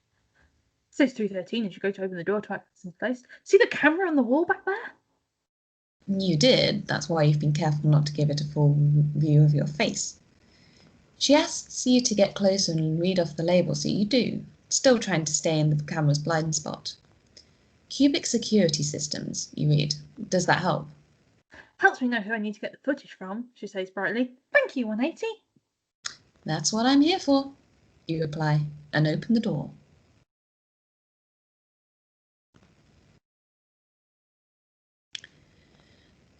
It says 3:13 as you go to open the door to Atkinson's place. See the camera on the wall back there? You did. That's why you've been careful not to give it a full view of your face. She asks you to get closer and read off the label, so you do, still trying to stay in the camera's blind spot. Cubic security systems, you read. Does that help? Helps me know who I need to get the footage from, she says brightly. Thank you, 180. That's what I'm here for, you reply, and open the door.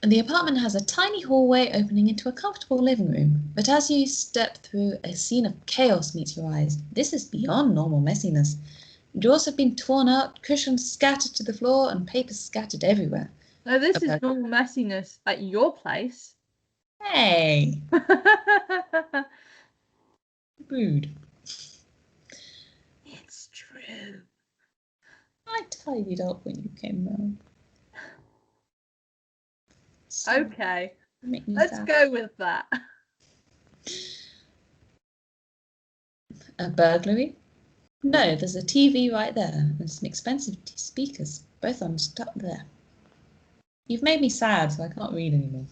The apartment has a tiny hallway opening into a comfortable living room, but as you step through, a scene of chaos meets your eyes. This is beyond normal messiness. Drawers have been torn out, cushions scattered to the floor, and papers scattered everywhere. No, this is normal messiness at your place. Hey! Rude. It's true. I tidied up when you came round. Okay, Make me let's sad. go with that. A burglary? No, there's a TV right there and some expensive speakers, both on top there. You've made me sad, so I can't read anymore.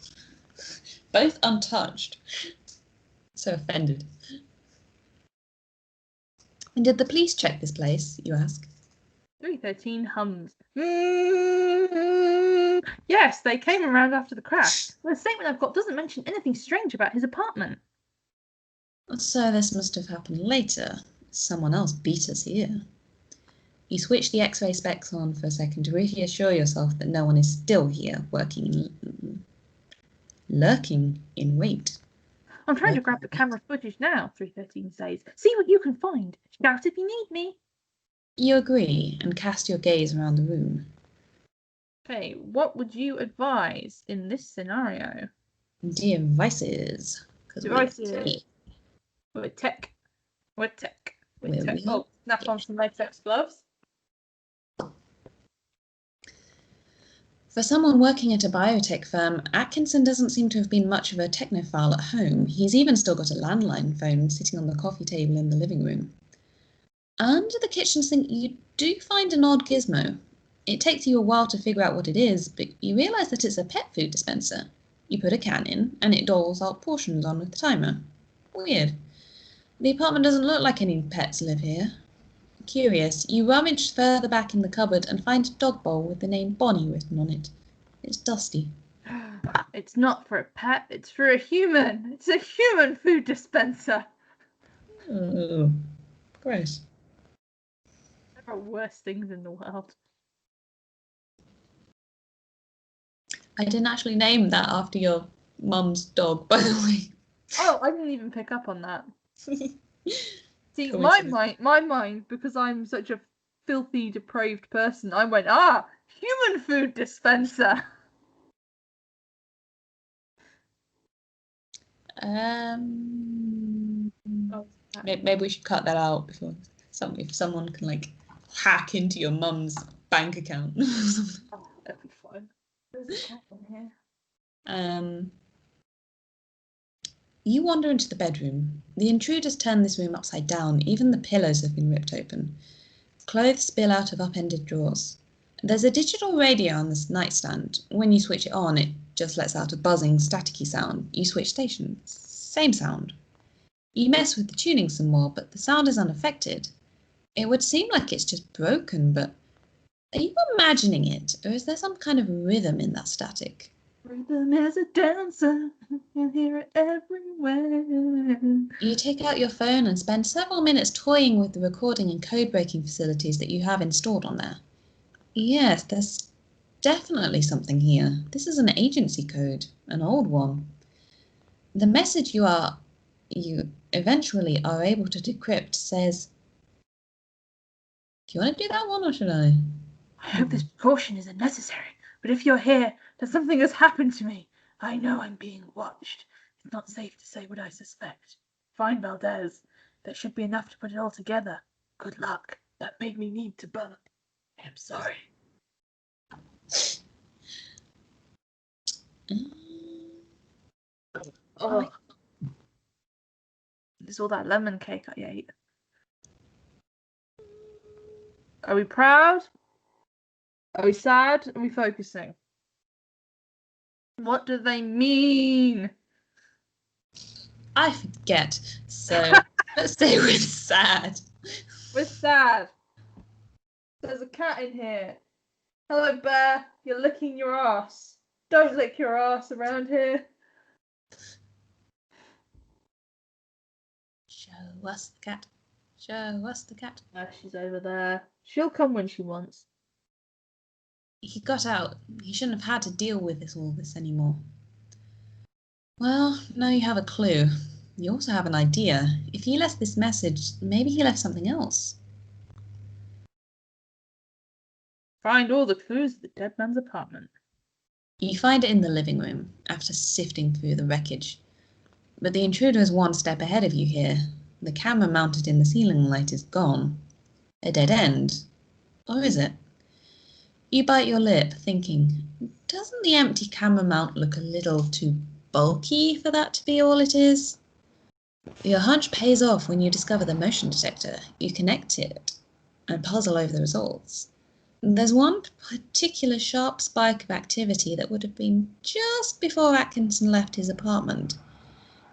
Both untouched. So offended. And did the police check this place, you ask? 313 hums. Yes, they came around after the crash. The statement I've got doesn't mention anything strange about his apartment. So this must have happened later. Someone else beat us here. You switch the X-ray specs on for a second to reassure yourself that no one is still here, lurking in wait. I'm trying to grab the camera footage now, 313 says. See what you can find. Shout if you need me. You agree and cast your gaze around the room. Okay, what would you advise in this scenario? Devices. Devices. We're tech. We're tech. We're tech. Oh, snap on some latex gloves. For someone working at a biotech firm, Atkinson doesn't seem to have been much of a technophile at home. He's even still got a landline phone sitting on the coffee table in the living room. Under the kitchen sink, you do find an odd gizmo. It takes you a while to figure out what it is, but you realise that it's a pet food dispenser. You put a can in, and it doles out portions on with the timer. Weird. The apartment doesn't look like any pets live here. Curious, you rummage further back in the cupboard and find a dog bowl with the name Bonnie written on it. It's dusty. It's not for a pet, it's for a human. It's a human food dispenser. Oh, gross. There are worse things in the world. I didn't actually name that after your mum's dog, by the way. Oh, I didn't even pick up on that. See, my mind, because I'm such a filthy, depraved person, I went, human food dispenser. Maybe we should cut that out before if someone can like hack into your mum's bank account. Oh, that'd be fun. There's a cat in here. You wander into the bedroom. The intruders turn this room upside down. Even the pillows have been ripped open. Clothes spill out of upended drawers. There's a digital radio on this nightstand. When you switch it on, it just lets out a buzzing, staticky sound. You switch stations. Same sound. You mess with the tuning some more, but the sound is unaffected. It would seem like it's just broken, but are you imagining it, or is there some kind of rhythm in that static? Rhythm is a dancer, you hear it everywhere. You take out your phone and spend several minutes toying with the recording and code-breaking facilities that you have installed on there. Yes, there's definitely something here. This is an agency code, an old one. The message you eventually are able to decrypt says, do you want to do that one or should I? I hope this precaution isn't necessary, but if you're here, that something has happened to me. I know I'm being watched. It's not safe to say what I suspect. Fine, Valdez. That should be enough to put it all together. Good luck. That made me need to burp. I'm sorry. Oh. There's all that lemon cake I ate. Are we proud? Are we sad? Are we focusing? What do they mean? I forget. So let's stay with sad. We're sad. There's a cat in here. Hello, bear. You're licking your ass. Don't lick your ass around here. Show us the cat. Show us the cat. She's over there. She'll come when she wants. He got out. He shouldn't have had to deal with all this anymore. Well, now you have a clue. You also have an idea. If he left this message, maybe he left something else. Find all the clues at the dead man's apartment. You find it in the living room, after sifting through the wreckage. But the intruder is one step ahead of you here. The camera mounted in the ceiling light is gone. A dead end. Or is it? You bite your lip, thinking, Doesn't the empty camera mount look a little too bulky for that to be all it is? Your hunch pays off when you discover the motion detector. You connect it and puzzle over the results. There's one particular sharp spike of activity that would have been just before Atkinson left his apartment.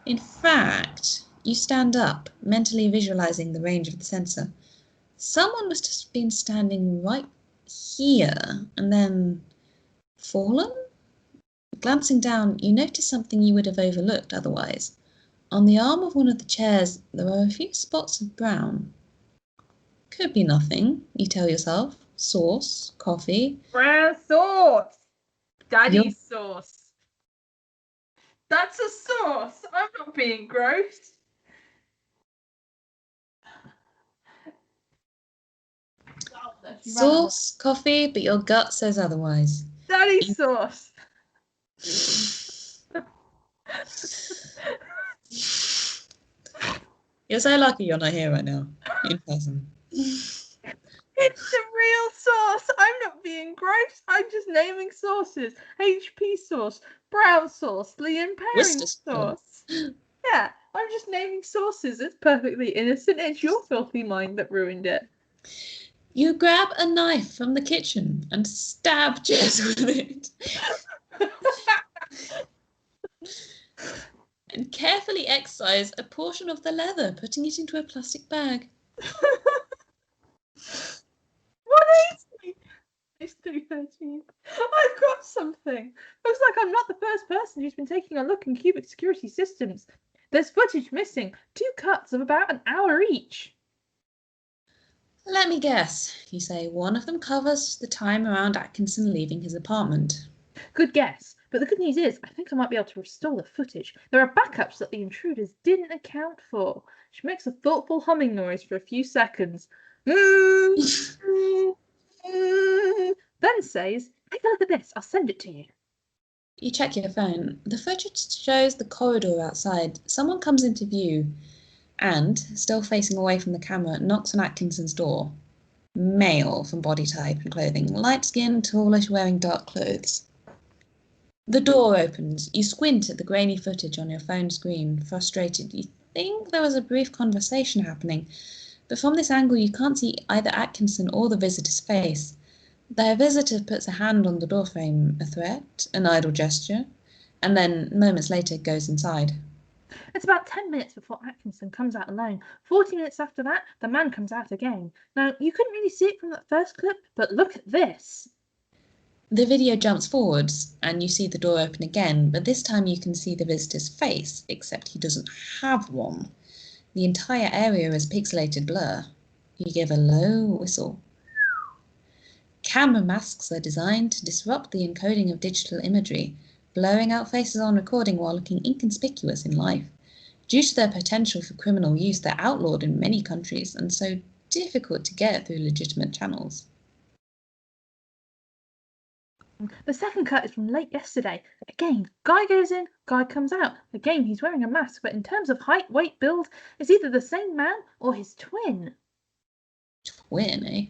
In fact, you stand up, mentally visualizing the range of the sensor. Someone must have been standing right here and then fallen? Glancing down, you notice something you would have overlooked otherwise. On the arm of one of the chairs, there are a few spots of brown. Could be nothing, you tell yourself. Sauce, coffee. Brown sauce. Daddy's sauce. That's a sauce. I'm not being gross. Sauce, coffee, but your gut says otherwise. Daddy's sauce. You're so lucky you're not here right now, in person. It's the real sauce. I'm not being gross. I'm just naming sauces. HP sauce, brown sauce, Liam Perry sauce. Yeah, I'm just naming sauces. It's perfectly innocent. It's your filthy mind that ruined it. You grab a knife from the kitchen and stab Jess with it. And carefully excise a portion of the leather, putting it into a plastic bag. 180! It's 2:13. I've got something. Looks like I'm not the first person who's been taking a look in cubic security systems. There's footage missing. 2 cuts of about an hour each. Let me guess, you say. One of them covers the time around Atkinson leaving his apartment. Good guess. But the good news is, I think I might be able to restore the footage. There are backups that the intruders didn't account for. She makes a thoughtful humming noise for a few seconds. Then says, take a look at this. I'll send it to you. You check your phone. The footage shows the corridor outside. Someone comes into view and, still facing away from the camera, knocks on Atkinson's door. Male from body type and clothing. Light skin, tallish, wearing dark clothes. The door opens. You squint at the grainy footage on your phone screen. Frustrated, you think there was a brief conversation happening, but from this angle you can't see either Atkinson or the visitor's face. The visitor puts a hand on the doorframe, a threat, an idle gesture, and then, moments later, goes inside. It's about 10 minutes before Atkinson comes out alone. 40 minutes after that, the man comes out again. Now, you couldn't really see it from that first clip, but look at this. The video jumps forwards, and you see the door open again, but this time you can see the visitor's face, except he doesn't have one. The entire area is pixelated blur. You give a low whistle. Camera masks are designed to disrupt the encoding of digital imagery, blurring out faces on recording while looking inconspicuous in life. Due to their potential for criminal use, they're outlawed in many countries and so difficult to get through legitimate channels. The second cut is from late yesterday. Again, guy goes in, guy comes out. Again, he's wearing a mask, but in terms of height, weight, build, it's either the same man or his twin. Twin, eh?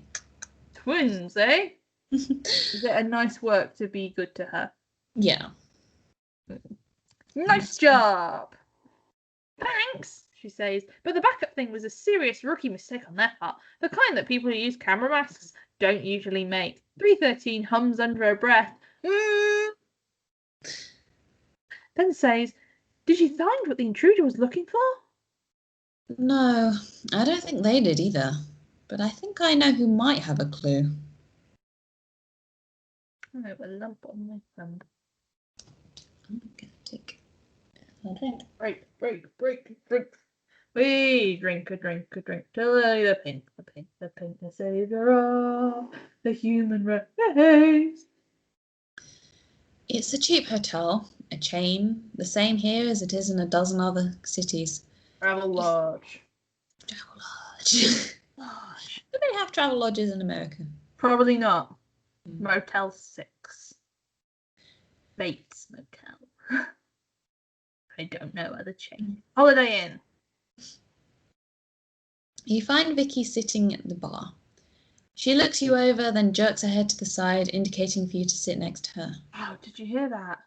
Twins, eh? Is it a nice work to be good to her? Yeah. Nice job! Thanks, she says. But the backup thing was a serious rookie mistake on their part. The kind that people who use camera masks don't usually make. 313 hums under her breath. Then says, did you find what the intruder was looking for? No, I don't think they did either. But I think I know who might have a clue. I have a lump on my thumb. I'm gonna take a drink. Break. We drink a drink till the pink, the savior of the human race. It's a cheap hotel, a chain, the same here as it is in a dozen other cities. Travel lodge. Travel lodge. Do they have travel lodges in America? Probably not. Motel 6. Bates Motel. I don't know other chain. Holiday Inn. You find Vicky sitting at the bar. She looks you over, then jerks her head to the side, indicating for you to sit next to her. Oh, did you hear that?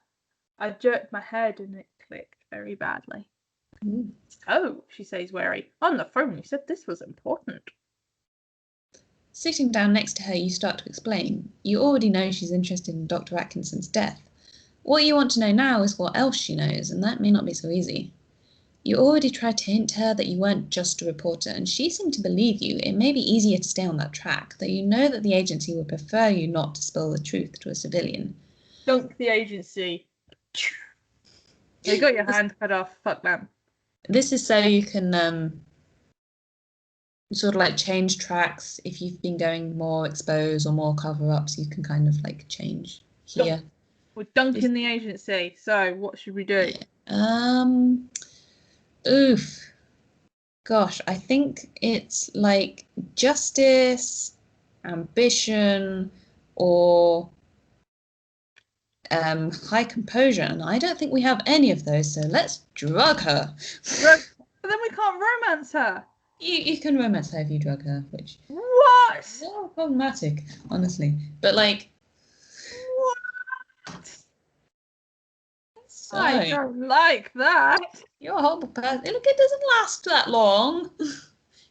I jerked my head and it clicked very badly. Ooh. Oh, she says wary. On the phone you said this was important. Sitting down next to her, you start to explain. You already know she's interested in Dr. Atkinson's death. What you want to know now is what else she knows, and that may not be so easy. You already tried to hint her that you weren't just a reporter, and she seemed to believe you. It may be easier to stay on that track, though you know that the agency would prefer you not to spill the truth to a civilian. Dunk the agency. They got your hand cut off. Fuck them. This is so you can sort of like change tracks. If you've been going more expose or more cover-ups, you can kind of like change here. We're dunking the agency, so what should we do? Oof. Gosh, I think it's like justice, ambition, or high composure, and I don't think we have any of those, so let's drug her. But then we can't romance her. You can romance her if you drug her, which... What? So problematic, honestly. But like... What? So, I don't like that. you're a horrible person. Look, it doesn't last that long.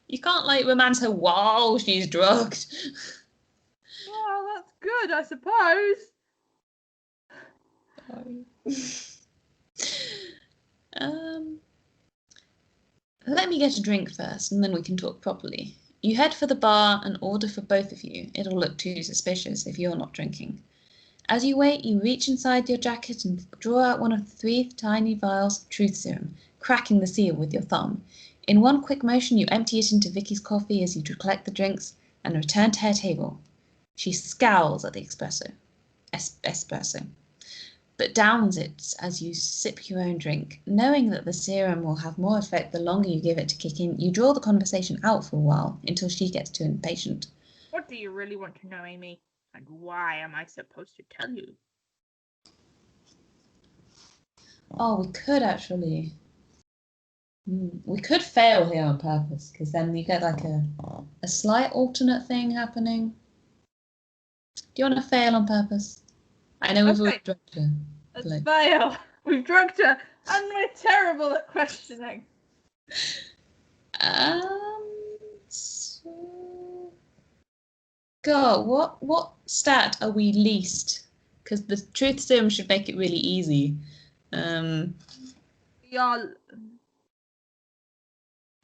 You can't like romance her while she's drugged. Well, that's good, I suppose. Let me get a drink first, and then we can talk properly. You head for the bar and order for both of you. It'll look too suspicious if you're not drinking. As you wait, you reach inside your jacket and draw out one of the 3 tiny vials of truth serum, cracking the seal with your thumb. In one quick motion, you empty it into Vicky's coffee as you collect the drinks and return to her table. She scowls at the espresso, but downs it as you sip your own drink. Knowing that the serum will have more effect the longer you give it to kick in, you draw the conversation out for a while until she gets too impatient. What do you really want to know, Amy? And why am I supposed to tell you? Oh, we could actually... we could fail here on purpose, because then you get like a slight alternate thing happening. Do you want to fail on purpose? I know we've already drugged her. Let's fail. We've drugged her, and we're terrible at questioning. So... God, what stat are we least? Because the truth serum should make it really easy. We are...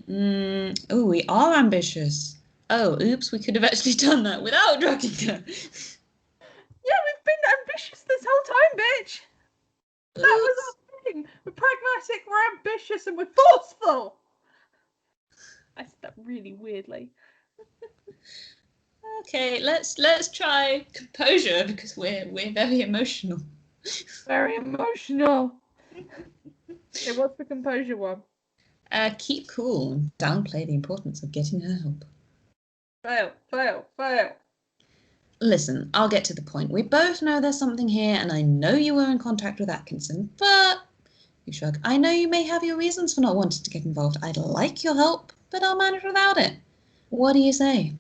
we are ambitious. Oh, oops, we could have actually done that without drugging her. Yeah, we've been ambitious this whole time, bitch. That was our thing. We're pragmatic, we're ambitious, and we're forceful. I said that really weirdly. Okay, let's try composure, because we're very emotional. Very emotional. Okay, what's the composure one? Keep cool and downplay the importance of getting her help. Fail. Listen, I'll get to the point. We both know there's something here, and I know you were in contact with Atkinson, but... You shrug. I know you may have your reasons for not wanting to get involved. I'd like your help, but I'll manage without it. What do you say?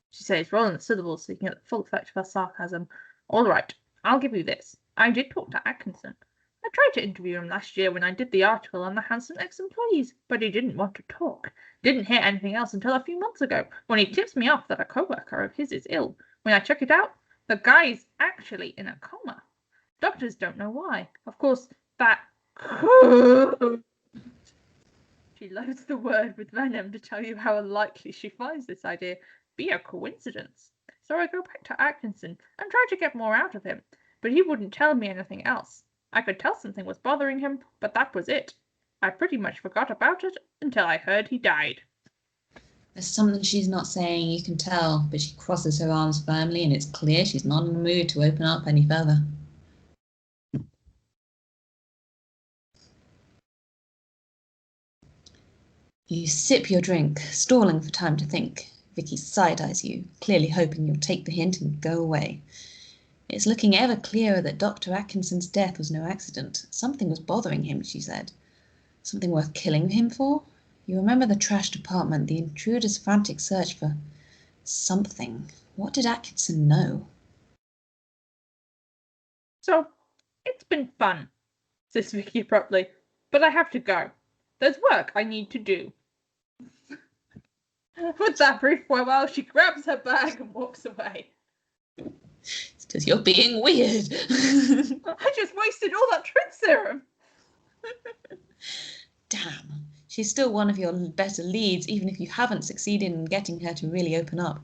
She says, rolling the syllables so you can get the full effect of her sarcasm. All right, I'll give you this. I did talk to Atkinson. I tried to interview him last year when I did the article on the Hansen ex-employees, but he didn't want to talk. Didn't hear anything else until a few months ago, when he tips me off that a co-worker of his is ill. When I check it out, the guy's actually in a coma. Doctors don't know why. Of course, that... She loads the word with venom to tell you how unlikely she finds this idea be a coincidence. So I go back to Atkinson and try to get more out of him, but he wouldn't tell me anything else. I could tell something was bothering him, but that was it. I pretty much forgot about it until I heard he died. There's something she's not saying, you can tell, but she crosses her arms firmly and it's clear she's not in the mood to open up any further. You sip your drink, stalling for time to think. Vicky side-eyes you, clearly hoping you'll take the hint and go away. It's looking ever clearer that Dr. Atkinson's death was no accident. Something was bothering him, she said. Something worth killing him for? You remember the trashed apartment, the intruder's frantic search for something. What did Atkinson know? So, it's been fun, says Vicky abruptly, but I have to go. There's work I need to do. With that brief farewell, she grabs her bag and walks away. It's because you're being weird. I just wasted all that truth serum. Damn. She's still one of your better leads, even if you haven't succeeded in getting her to really open up.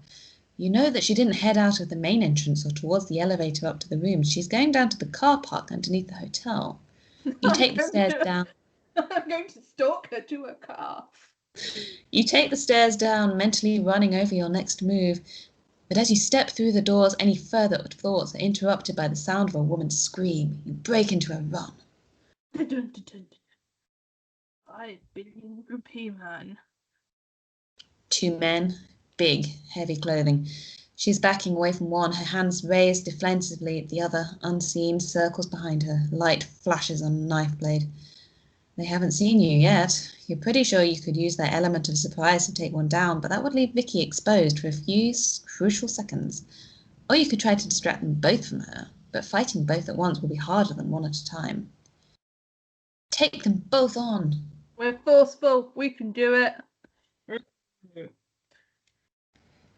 You know that she didn't head out of the main entrance or towards the elevator up to the rooms. She's going down to the car park underneath the hotel. You take the stairs down. I'm going to stalk her to her car. You take the stairs down, mentally running over your next move. But as you step through the doors, any further thoughts are interrupted by the sound of a woman's scream. You break into a run. 5 billion rupee man. Two men, big, heavy clothing. She's backing away from one, her hands raised defensively at the other, unseen, circles behind her. Light flashes on a knife blade. They haven't seen you yet. You're pretty sure you could use their element of surprise to take one down, but that would leave Vicky exposed for a few crucial seconds. Or you could try to distract them both from her, but fighting both at once will be harder than one at a time. Take them both on. We're forceful. We can do it.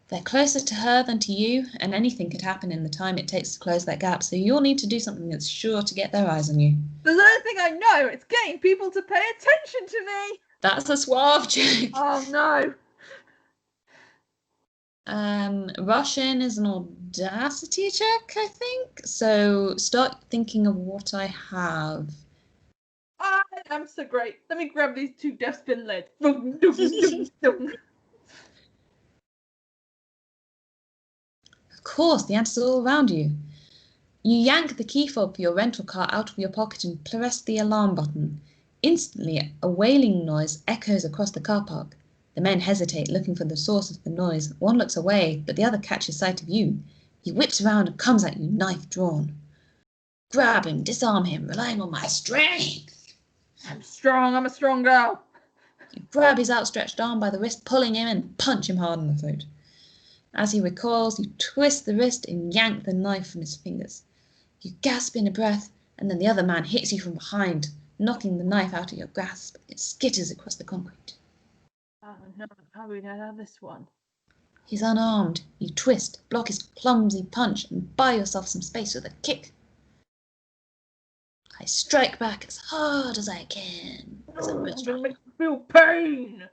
They're closer to her than to you, and anything could happen in the time it takes to close that gap, so you'll need to do something that's sure to get their eyes on you. There's another thing I know. It's getting people to pay attention to me. That's a suave check. Oh, no. Russian is an audacity check, I think. So start thinking of what I have. I am so great. Let me grab these 2 dustbin lids. Of course, the answer's all around you. You yank the key fob for your rental car out of your pocket and press the alarm button. Instantly, a wailing noise echoes across the car park. The men hesitate, looking for the source of the noise. One looks away, but the other catches sight of you. He whips around and comes at you, knife drawn. Grab him, disarm him, relying on my strength. I'm strong. I'm a strong girl. You grab his outstretched arm by the wrist, pulling him and punch him hard in the throat. As he recoils, you twist the wrist and yank the knife from his fingers. You gasp in a breath, and then the other man hits you from behind, knocking the knife out of your grasp. It skitters across the concrete. Oh no, how are we gonna have this one? He's unarmed. You twist, block his clumsy punch, and buy yourself some space with a kick. I strike back as hard as I can. I'm gonna make you feel pain.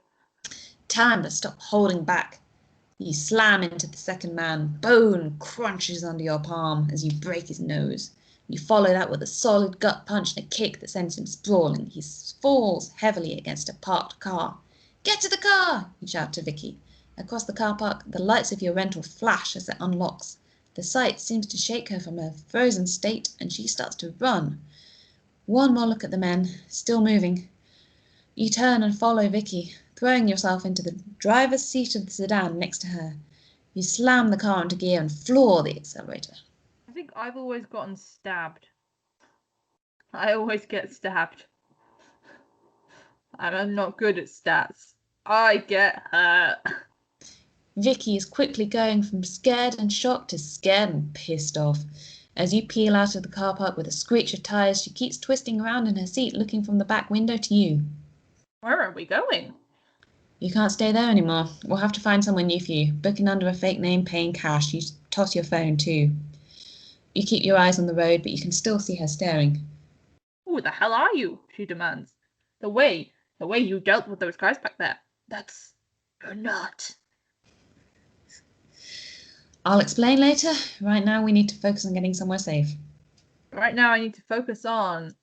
Time to stop holding back. You slam into the second man. Bone crunches under your palm as you break his nose. You follow that with a solid gut punch and a kick that sends him sprawling. He falls heavily against a parked car. Get to the car! You shout to Vicky. Across the car park, the lights of your rental flash as it unlocks. The sight seems to shake her from her frozen state, and she starts to run. One more look at the men, still moving. You turn and follow Vicky, throwing yourself into the driver's seat of the sedan next to her. You slam the car into gear and floor the accelerator. I think I've always gotten stabbed. I always get stabbed. And I'm not good at stats. I get hurt. Vicky is quickly going from scared and shocked to scared and pissed off. As you peel out of the car park with a screech of tires, she keeps twisting around in her seat, looking from the back window to you. Where are we going? You can't stay there anymore. We'll have to find somewhere new for you. Booking under a fake name, paying cash. You toss your phone too. You keep your eyes on the road, but you can still see her staring. Who the hell are you? She demands. The way you dealt with those guys back there. You're not. I'll explain later. Right now we need to focus on getting somewhere safe. Right now I need to focus on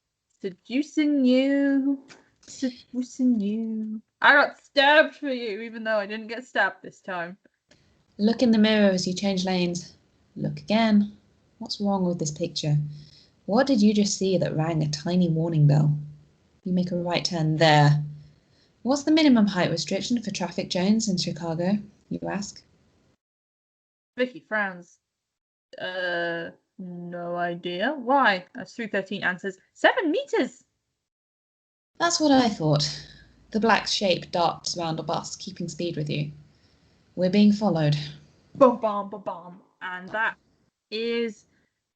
seducing you. Seducing you. I got stabbed for you, even though I didn't get stabbed this time. Look in the mirror as you change lanes. Look again. What's wrong with this picture? What did you just see that rang a tiny warning bell? You make a right turn there. What's the minimum height restriction for traffic zones in Chicago? You ask. Vicky frowns. No idea. Why? As 313 answers, 7 meters. That's what I thought. The black shape darts around a bus, keeping speed with you. We're being followed. Bum, bum, bum, bum. And that is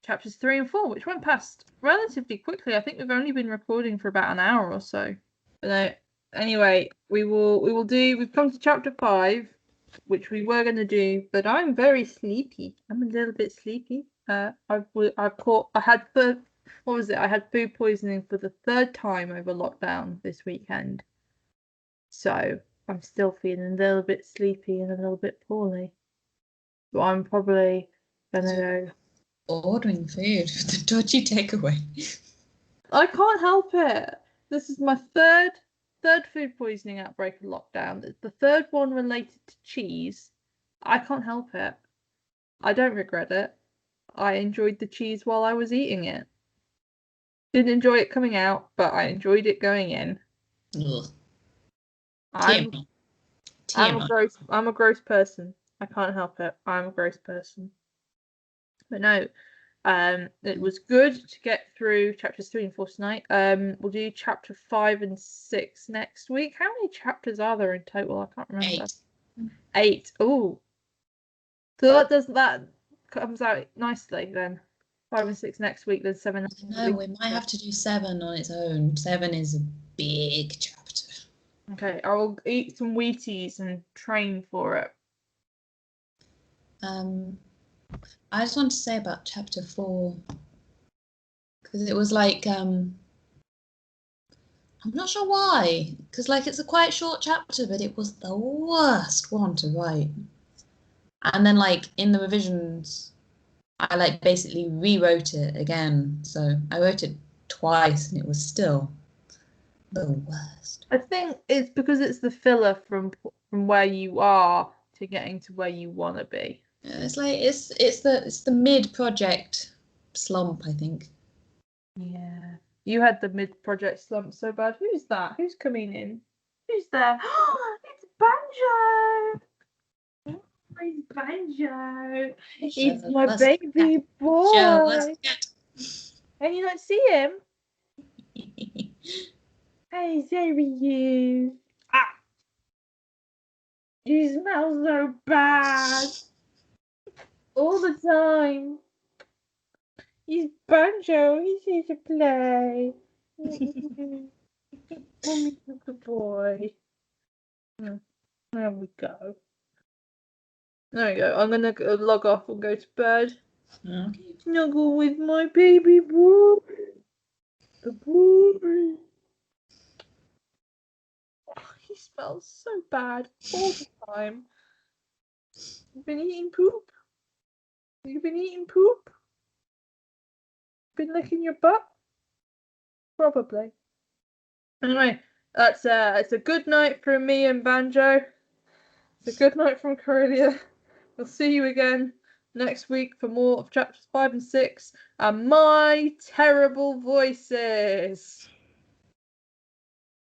chapters 3 and 4, which went past relatively quickly. I think we've only been recording for about an hour or so. But no, anyway, we've come to chapter 5, which we were going to do, but I'm very sleepy. I'm a little bit sleepy. I had food poisoning for the 3rd time over lockdown this weekend. So I'm still feeling a little bit sleepy and a little bit poorly. But I'm probably gonna go ordering food for the dodgy takeaway. I can't help it. This is my third food poisoning outbreak of lockdown. It's the 3rd one related to cheese. I can't help it. I don't regret it. I enjoyed the cheese while I was eating it. Didn't enjoy it coming out, but I enjoyed it going in. Ugh. I'm a gross person. I can't help it. I'm a gross person. But no, it was good to get through chapters 3 and 4 tonight. We'll do chapter 5 and 6 next week. How many chapters are there in total? I can't remember. 8. Oh, so that comes out nicely then. 5 and 6 next week, then 7. No, we might have to do 7 on its own. 7 is a big chapter. Okay, I will eat some Wheaties and train for it. I just want to say about chapter 4, because it was like, I'm not sure why, because like it's a quite short chapter, but it was the worst one to write. And then like in the revisions, I like basically rewrote it again. So I wrote it twice and it was still the worst. I think it's because it's the filler from where you are to getting to where you want to be. It's like it's the mid-project slump, I think. Yeah. You had the mid-project slump so bad. Who's that? Who's coming in? Who's there? It's Banjo! Oh, it's Banjo! It's my baby boy! And you don't see him? Hey, there he is! Ah! You smell so bad! All the time! He's Banjo, he's here to play! Mommy's a good boy. There we go. There we go. I'm gonna log off and go to bed. Okay. Snuggle with my baby boy. The boy. Oh, he smells so bad all the time. You've been eating poop? You've been eating poop? Been licking your butt? Probably. Anyway, it's a good night from me and Banjo. It's a good night from Karelia. We'll see you again next week for more of chapters 5 and 6 and my terrible voices.